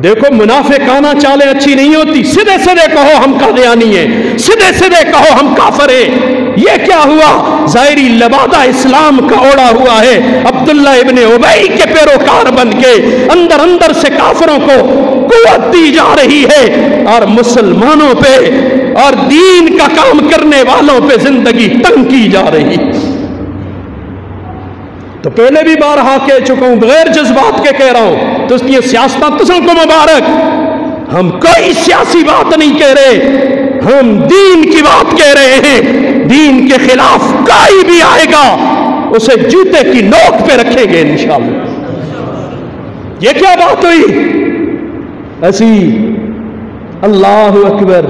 دیکھو منافقانہ چالیں اچھی نہیں ہوتی. سیدھے سیدھے کہو ہم قادیانی ہیں، سیدھے سیدھے کہو ہم کافر ہیں. یہ کیا ہوا؟ ظاہری لبادہ اسلام کا اوڑا ہوا ہے. عبداللہ ابن ابی کے پیروکار بن کے اندر اندر سے کافروں کو قوت دی جا رہی ہے اور مسلمانوں پہ اور دین کا کام کرنے والوں پہ زندگی تنگ کی جا رہی. تو پہلے بھی بارہا کہہ چکا ہوں، بغیر جذبات کے کہہ رہا ہوں، تو اس کی سیاستہ تسل کو مبارک. ہم کوئی سیاسی بات نہیں کہہ رہے، ہم دین کی بات کہہ رہے ہیں. دین کے خلاف کوئی بھی آئے گا اسے جوتے کی نوک پہ رکھیں گے انشاءاللہ. یہ کیا بات ہوئی ایسی؟ اللہ اکبر.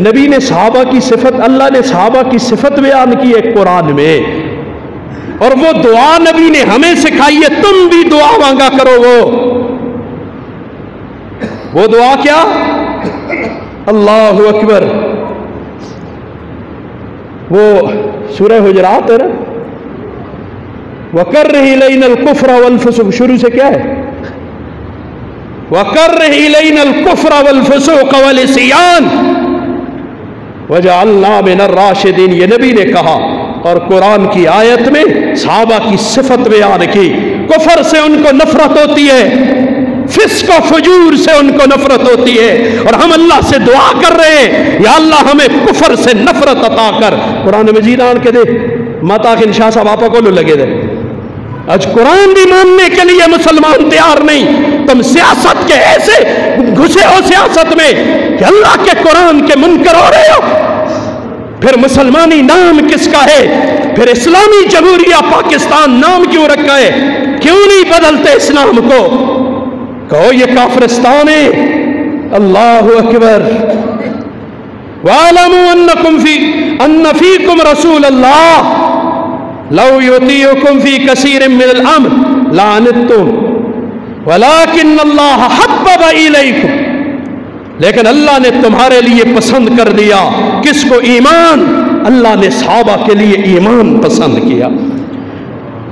نبی نے صحابہ کی صفت، اللہ نے صحابہ کی صفت بیان کی ہے قرآن میں، اور وہ دعا نبی نے ہمیں سکھائی ہے. تم بھی دعا مانگا کرو. وہ دعا کیا؟ اللہ اکبر. وہ سورہ حجرات ہے نا، وَكَرِّهْ إِلَيْنَا الْكُفْرَ وَالْفُسُوقَ. شروع سے کیا ہے؟ وَكَرِّهْ إِلَيْنَا الْكُفْرَ وَالْفُسُوقَ وَالْعِصْيَانَ وَجَعَلْنَا مِنَ الرَّاشِدِينَ. یہ نبی نے کہا اور قرآن کی آیت میں صحابہ کی صفت بیان کی. کفر سے ان کو نفرت ہوتی ہے، فسق و فجور سے ان کو نفرت ہوتی ہے، اور ہم اللہ سے دعا کر رہے ہیں یا اللہ ہمیں کفر سے نفرت عطا کر. قرآن مجید آن کے دے ماتا کے شاہ صاحب آپا کو لگے دے. آج قرآن بھی ماننے کے لیے مسلمان تیار نہیں. تم سیاست کے ایسے گھسے ہو سیاست میں کہ اللہ کے قرآن کے منکر ہو رہے ہو. پھر مسلمانی نام کس کا ہے؟ پھر اسلامی جمہوریہ پاکستان نام کیوں رکھا ہے؟ کیوں نہیں بدلتے اسلام کو؟ کہو یہ کافرستان ہے. اللہ اکبر. وَاعْلَمُوا أَنَّ فِيكُمْ رَسُولَ اللَّهِ لَوْ يُطِيعُكُمْ فِي كَثِيرٍ مِّنَ الْأَمْرِ لَعَنِتُّمْ وَلَٰكِنَّ اللَّهَ حَبَّبَ إِلَيْكُمْ. لیکن اللہ نے تمہارے لیے پسند کر دیا کس کو؟ ایمان. اللہ نے صحابہ کے لیے ایمان پسند کیا.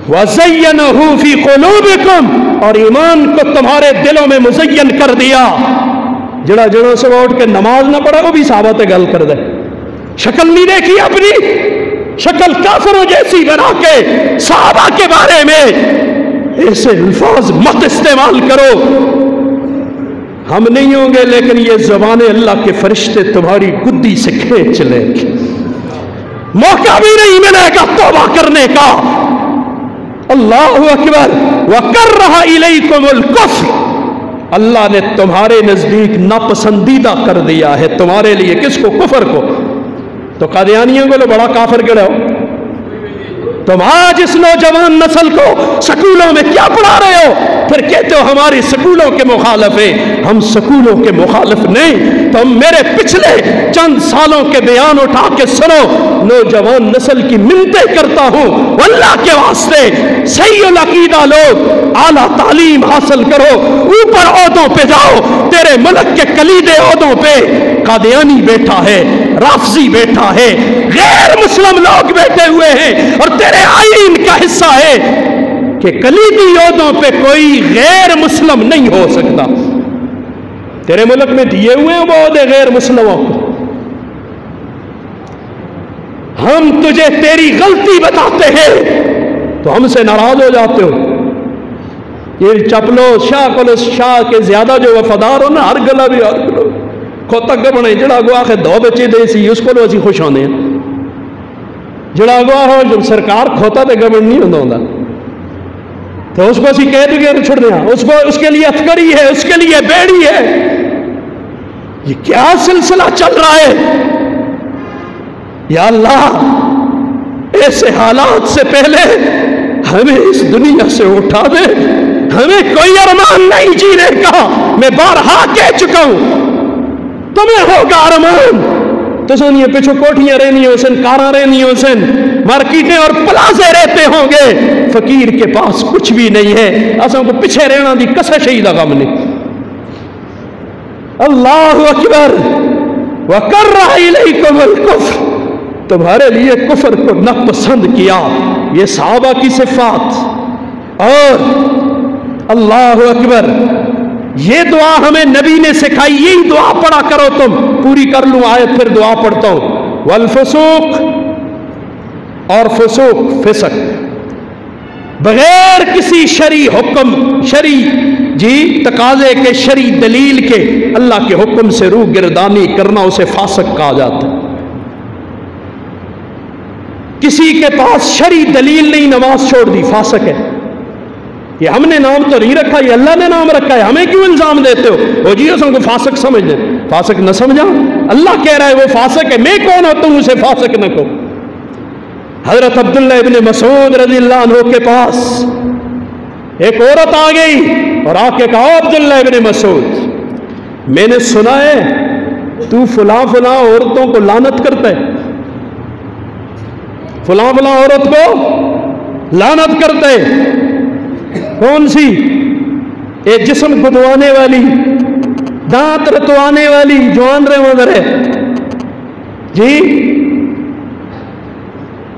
وَزَيَّنَهُ فِي قُلُوبِكُمْ. اور ایمان کو تمہارے دلوں میں مزین کر دیا. جڑا جڑوں سے اٹھ کے نماز نہ پڑھا وہ بھی صحابہ تے گل کر دے. شکل نہیں دیکھی اپنی، شکل کافروں جیسی بنا کے صحابہ کے بارے میں ایسے الفاظ مت استعمال کرو. ہم نہیں ہوں گے لیکن یہ زبان اللہ کے فرشتے تمہاری گدی سے کھینچ لیں گے. موقع بھی نہیں ملے گا توبہ کرنے کا. اللہ اکبر. وَكَرَّهَ إِلَيْكُمُ الْكُفْرَ. اللہ نے تمہارے نزدیک ناپسندیدہ کر دیا ہے تمہارے لیے کس کو؟ کفر کو. تو قادیانیوں کو لو بڑا کافر گڑے ہو. تم آج اس نوجوان نسل کو سکولوں میں کیا پڑھا رہے ہو؟ پھر کہتے ہو ہماری سکولوں کے مخالف ہیں. ہم سکولوں کے مخالف نہیں. تم میرے پچھلے چند سالوں کے بیان اٹھا کے سنو. نوجوان نسل کی منتیں کرتا ہوں اللہ کے واسطے، صحیح العقیدہ لوگ اعلیٰ تعلیم حاصل کرو، اوپر عہدوں پہ جاؤ. تیرے ملک کے کلیدے عہدوں پہ قادیانی بیٹھا ہے، رافضی بیٹھا ہے، غیر مسلم لوگ بیٹھے ہوئے ہیں، اور تیرے آئین کا حصہ ہے کہ کلیدی عہدوں پہ کوئی غیر مسلم نہیں ہو سکتا. تیرے ملک میں دیے ہوئے ہیں وہ عہدے غیر مسلموں کو. ہم تجھے تیری غلطی بتاتے ہیں تو ہم سے ناراض ہو جاتے ہو. یہ چپلو شاہ کلس شاہ کے زیادہ جو وفادار ہو نا، ہر گلا بھی ہر گلو کھوتا گبنے جڑا گوا کے دو بچے دے سی اس کو اسی خوش ہونے ہیں. جڑا گوا ہو جب سرکار کھوتا تے گبن نہیں ہوتا. تو اس کو اسی قید کے چھڑ دیا، اس کے لیے ہتھکڑی ہے، اس کے لیے بیڑی ہے. یہ کیا سلسلہ چل رہا ہے؟ یا اللہ ایسے حالات سے پہلے ہمیں اس دنیا سے اٹھا دے. ہمیں کوئی ارمان نہیں جینے کا. میں بارہا کہہ چکا ہوں تمہیں ہوگا ارمان تو سونیے پیچھو کوٹھیاں رہنی ہو سن، کاراں رہنی ہو سن، مارکیٹیں اور پلازے رہتے ہوں گے. فقیر کے پاس کچھ بھی نہیں ہے. اساں کو پیچھے رہنا دی کسش ہی دا غم نہیں. اللہ اکبر. وَكَرَّهَ إِلَيْكُمُ الْكُفْرَ، تمہارے لیے کفر کو ناپسند کیا. یہ صحابہ کی صفات. اور اللہ اکبر، یہ دعا ہمیں نبی نے سکھائی. یہی دعا پڑھا کرو. تم پوری کر لوں آیت پھر دعا پڑھتا ہوں. والفسوق، اور فسوق فسق بغیر کسی شرعی حکم، شرعی تقاضے کے، شرعی دلیل کے اللہ کے حکم سے روح گردانی کرنا، اسے فاسق کہا جاتا ہے. کسی کے پاس شرعی دلیل نہیں، نماز چھوڑ دی، فاسق ہے. یہ ہم نے نام تو نہیں رکھا، یہ اللہ نے نام رکھا ہے. ہمیں کیوں الزام دیتے ہو؟ وہ جی اس کو فاسق سمجھ لیں. فاسق نہ سمجھا، اللہ کہہ رہا ہے وہ فاسق ہے. میں کون ہوتا ہوں اسے فاسق نہ کہو؟ حضرت عبداللہ ابن مسعود رضی اللہ عنہ کے پاس ایک عورت آ گئی اور آ کے کہا عبداللہ ابن مسعود، میں نے سنا ہے تو فلاں فلاں عورتوں کو لعنت کرتا ہے، فلاں فلاں عورت کو لعنت کرتا ہے. کون سی؟ ایک جسم گدوانے والی، دانت رتوانے والی، جوان رہے مدر ہے جی،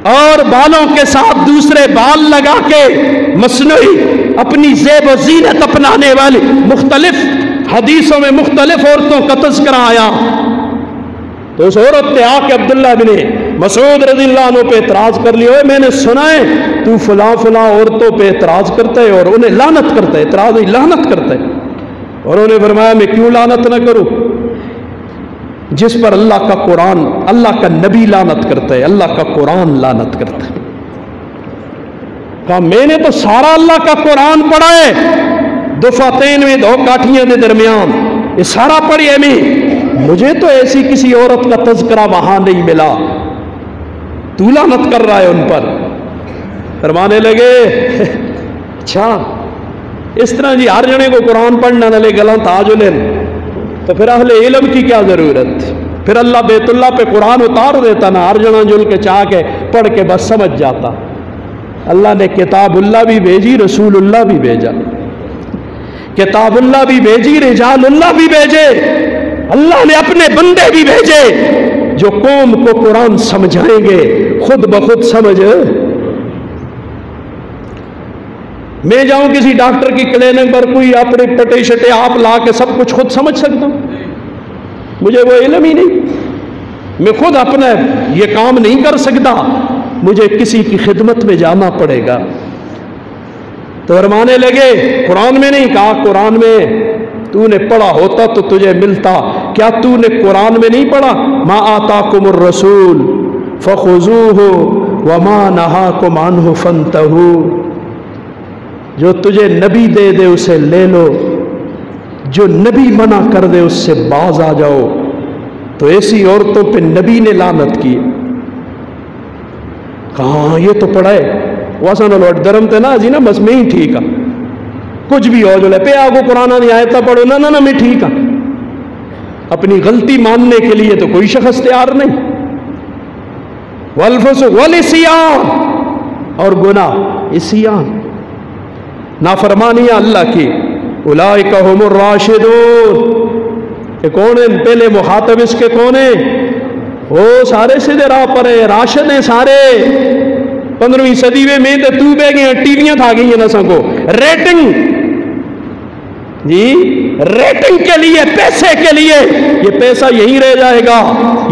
اور بالوں کے ساتھ دوسرے بال لگا کے مصنوعی اپنی زیب و زینت اپنانے والی. مختلف حدیثوں میں مختلف عورتوں کا تذکرہ آیا. تو اس عورت نے آ کے عبداللہ بن مسعود رضی اللہ عنہ پہ اعتراض کر لیا. میں نے سنا ہے تو فلاں فلاں عورتوں پہ اعتراض کرتا ہے اور انہیں لعنت کرتا ہے. اعتراض نہیں، لعنت کرتا ہے. اور انہوں نے فرمایا میں کیوں لعنت نہ کروں جس پر اللہ کا قرآن، اللہ کا نبی لعنت کرتا ہے، اللہ کا قرآن لعنت کرتا ہے. کہا میں نے تو سارا اللہ کا قرآن پڑھا ہے، دفعتین میں، دو کاٹھیاں دے درمیان، یہ سارا پڑھی ہے. مجھے تو ایسی کسی عورت کا تذکرہ وہاں نہیں ملا، تو لعنت کر رہا ہے ان پر. فرمانے لگے اچھا اس طرح جی ہر جنے کو قرآن پڑھنا نہ لے گلا تاج لین تو پھر اہل علم کی کیا ضرورت؟ پھر اللہ بیت اللہ پہ قرآن اتار دیتا نا، ہر جنا جل کے چاہ کے پڑھ کے بس سمجھ جاتا. اللہ نے کتاب اللہ بھی بھیجی، رسول اللہ بھی بھیجا. کتاب اللہ بھی بھیجی، رجال اللہ بھی بھیجے. اللہ نے اپنے بندے بھی بھیجے جو قوم کو قرآن سمجھائیں گے. خود بخود سمجھ. میں جاؤں کسی ڈاکٹر کی کلینک پر، کوئی اپنے پٹے شٹے آپ لا کے سب کچھ خود سمجھ سکتا ہوں؟ مجھے وہ علم ہی نہیں. میں خود اپنا یہ کام نہیں کر سکتا، مجھے کسی کی خدمت میں جانا پڑے گا. تو فرمانے لگے قرآن میں نہیں. کہا قرآن میں تو نے پڑھا ہوتا تو تجھے ملتا. کیا تو نے قرآن میں نہیں پڑھا ما آتاکم الرسول فخذوہ وما نہاکم عنہ فانتہوا؟ جو تجھے نبی دے دے اسے لے لو، جو نبی منع کر دے اس سے باز آ جاؤ. تو ایسی عورتوں پہ نبی نے لعنت کی. کہاں یہ تو پڑھا ہے واسا نہ لوٹ درم تے نا جی نا بس میں ہی ٹھیک ہاں، کچھ بھی ہو جو لے پہ آگو قرآن نہیں آیتا پڑھو نا نا میں ٹھیک ہاں. اپنی غلطی ماننے کے لیے تو کوئی شخص تیار نہیں. والفسوق والعصیان، اور گناہ عصیان، نافرمانیاں اللہ کی. اولئک هم الراشدون، کہ کون ہیں پہلے مخاطب اس کے کون ہیں؟ وہ سارے سیدھے راہ پر ہیں، راشد ہیں سارے. 15ویں صدی میں تو بہ گئے ٹی ویاں تھا گئی ہیں نہ سکو ریٹنگ جی، ریٹنگ کے لیے، پیسے کے لیے. یہ پیسہ یہیں رہ جائے گا،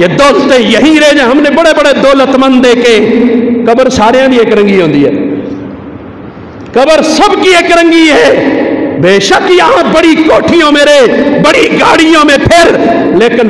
یہ دولتیں یہیں رہ جائیں. ہم نے بڑے بڑے دولت مند دیکھے، قبر سارے بھی ایک رنگی ہوتی ہے، قبر سب کی ایک رنگی ہے. بے شک یہاں بڑی کوٹھیوں میں رہے، بڑی گاڑیوں میں پھر، لیکن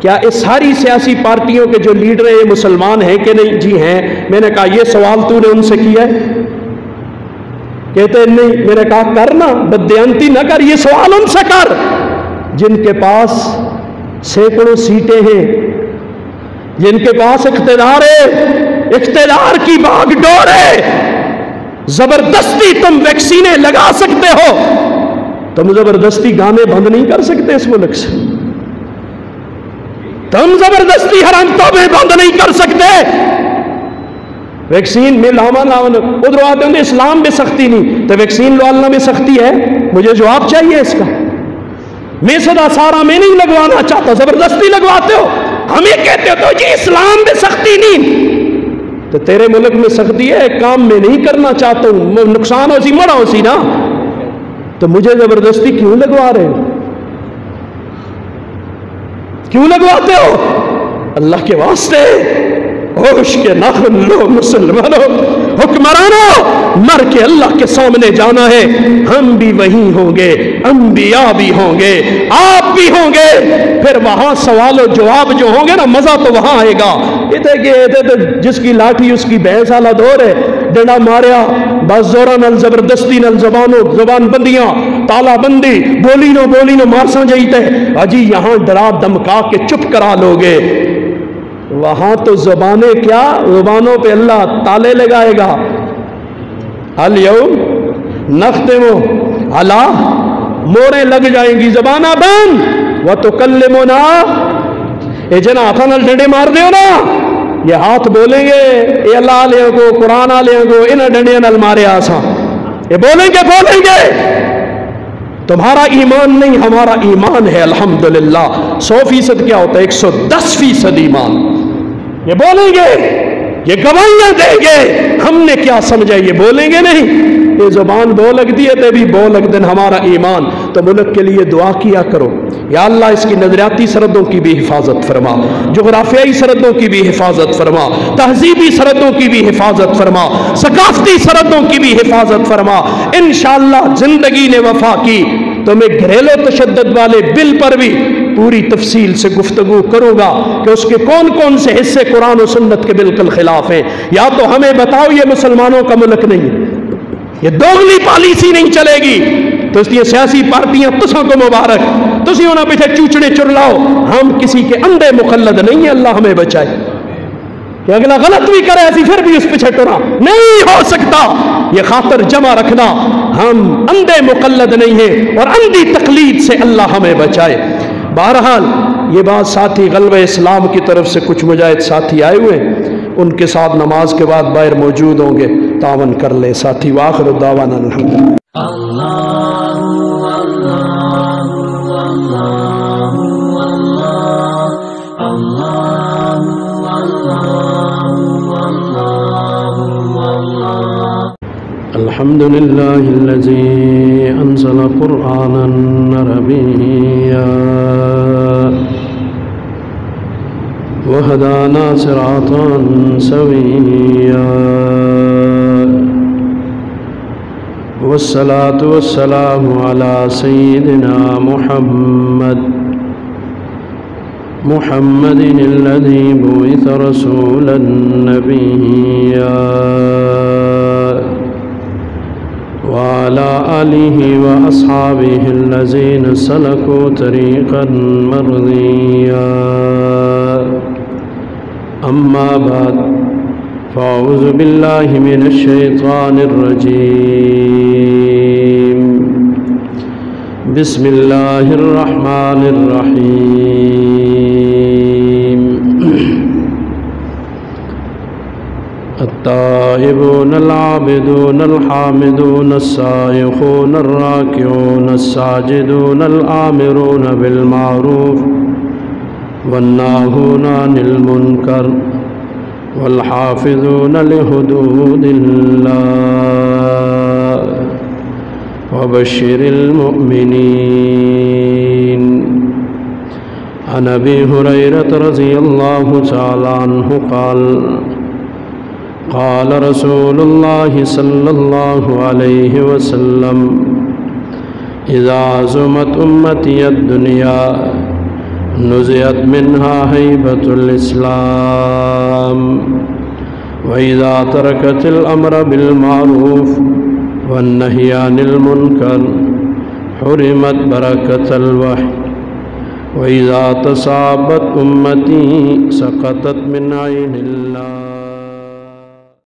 کیا اس ساری سیاسی پارٹیوں کے جو لیڈر ہیں یہ مسلمان ہیں کہ نہیں؟ جی ہیں۔ میں نے کہا یہ سوال تو نے ان سے کیا ہے؟ کہتے ہیں نہیں۔ میں نے کہا کرنا، بددیانتی نہ کر، یہ سوال ان سے کر جن کے پاس سینکڑوں سیٹیں ہیں، جن کے پاس اقتدار ہے، اقتدار کی باغ ڈور ہے۔ زبردستی تم ویکسینیں لگا سکتے ہو، تم زبردستی گانے بند نہیں کر سکتے اس ملک سے، تم زبردستی حرام توبے بند نہیں کر سکتے۔ ویکسین میں ادھر آتے ہیں اسلام میں سختی نہیں، تو ویکسین لوالنا میں سختی ہے؟ مجھے جواب چاہیے اس کا۔ میں صدا سارا میں نہیں لگوانا چاہتا، زبردستی لگواتے ہو، ہمیں کہتے ہو تو جی اسلام میں سختی نہیں، تو تیرے ملک میں سختی ہے، ایک کام میں نہیں کرنا چاہتا ہوں، نقصان ہو سی مڑا ہو سی نا، تو مجھے زبردستی کیوں لگوا رہے ہو؟ کیوں لگواتے ہو؟ اللہ کے واسطے ہوش کے ناخن لو مسلمانوں، حکمرانوں، مر کے اللہ کے سامنے جانا ہے۔ ہم بھی وہیں ہوں گے، انبیاء بھی ہوں گے، آپ بھی ہوں گے، پھر وہاں سوال و جواب جو ہوں گے نا، مزہ تو وہاں آئے گا۔ جس کی لاٹھی اس کی بھینس والا دور ہے، ڈنڈا ماریا بس زورا نل زبردستی نل زبان بندیاں تالا بندی بولی نو مارساں جائیتے اجی یہاں ڈرا دمکا کے چپ کرا لوگے، وہاں تو زبانیں کیا، زبانوں پہ اللہ تالے لگائے گا۔ الیوم نختم علی، موریں لگ جائیں گی، زبانہ بند، وتکلمنا، اے جنا ہاتھا نال ڈنڈے مار دیو نا، یہ ہاتھ بولیں گے، اے اللہ آلیاں کو، قرآن آلیاں کو، انہیں ڈنڈے نال مارے آساں، یہ بولیں گے۔ تمہارا ایمان نہیں، ہمارا ایمان ہے الحمدللہ۔ 100% کیا ہوتا ہے؟ 110% ایمان۔ یہ بولیں گے، یہ گواہیاں دیں گے، ہم نے کیا سمجھا یہ بولیں گے نہیں، یہ زبان بو لگ دی ہے تے بھی بو لگ دن ہمارا ایمان۔ تو ملک کے لیے دعا کیا کرو، یا اللہ اس کی نظریاتی سرحدوں کی بھی حفاظت فرما، جغرافیائی سرحدوں کی بھی حفاظت فرما، تہذیبی سرحدوں کی بھی حفاظت فرما، ثقافتی سرحدوں کی بھی حفاظت فرما۔ انشاءاللہ زندگی نے وفا کی تو میں گھریلو تشدد والے بل پر بھی پوری تفصیل سے گفتگو کروں گا کہ اس کے کون کون سے حصے قرآن و سنت کے بالکل خلاف ہیں۔ یا تو ہمیں بتاؤ یہ مسلمانوں کا ملک نہیں، یہ دوغلی پالیسی نہیں چلے گی، تو اس لیے سیاسی پارٹیاں تساں کو مبارک، تسی ہونا پیچھے چوچڑے چرلاؤ، ہم کسی کے اندھے مقلد نہیں ہیں، اللہ ہمیں بچائے کہ اگلا غلط بھی کرے ایسی پھر بھی اس پیچھے ٹرا نہیں ہو سکتا۔ یہ خاطر جمع رکھنا، ہم اندھے مقلد نہیں ہیں اور اندھی تقلید سے اللہ ہمیں بچائے۔ بہرحال یہ بات ساتھی غلبہ اسلام کی طرف سے کچھ مجاہد ساتھی آئے ہوئے ہیں، ان کے ساتھ نماز کے بعد باہر موجود ہوں گے، تعاون کر لیں ساتھی۔ وآخر دعوانا الحمدللہ۔ الحمد لله الذي أنزل قرآنا عربيا وهدانا صراطا سويا والصلاة والسلام على سيدنا محمد الذي بعث رسولا نبيا وعلى آله وأصحابه الذين سلكوا طريقا مرضيا، أما بعد فأعوذ بالله من الشيطان الرجيم، بسم الله الرحمن الرحيم۔ التائبون العابدون الحامدون السائحون الراكعون الساجدون الآمرون بالمعروف والناهون عن المنكر والحافظون لحدود الله وبشر المؤمنين۔ عن أبي هريرة رضي الله تعالى عنه قال قال رسول الله صلى الله عليه وسلم إذا عزمت أمتي الدنيا نزعت منها هيبة الإسلام وإذا تركت الأمر بالمعروف والنهي عن المنكر حرمت بركة الوحي وإذا تصابت أمتي سقطت من عين الله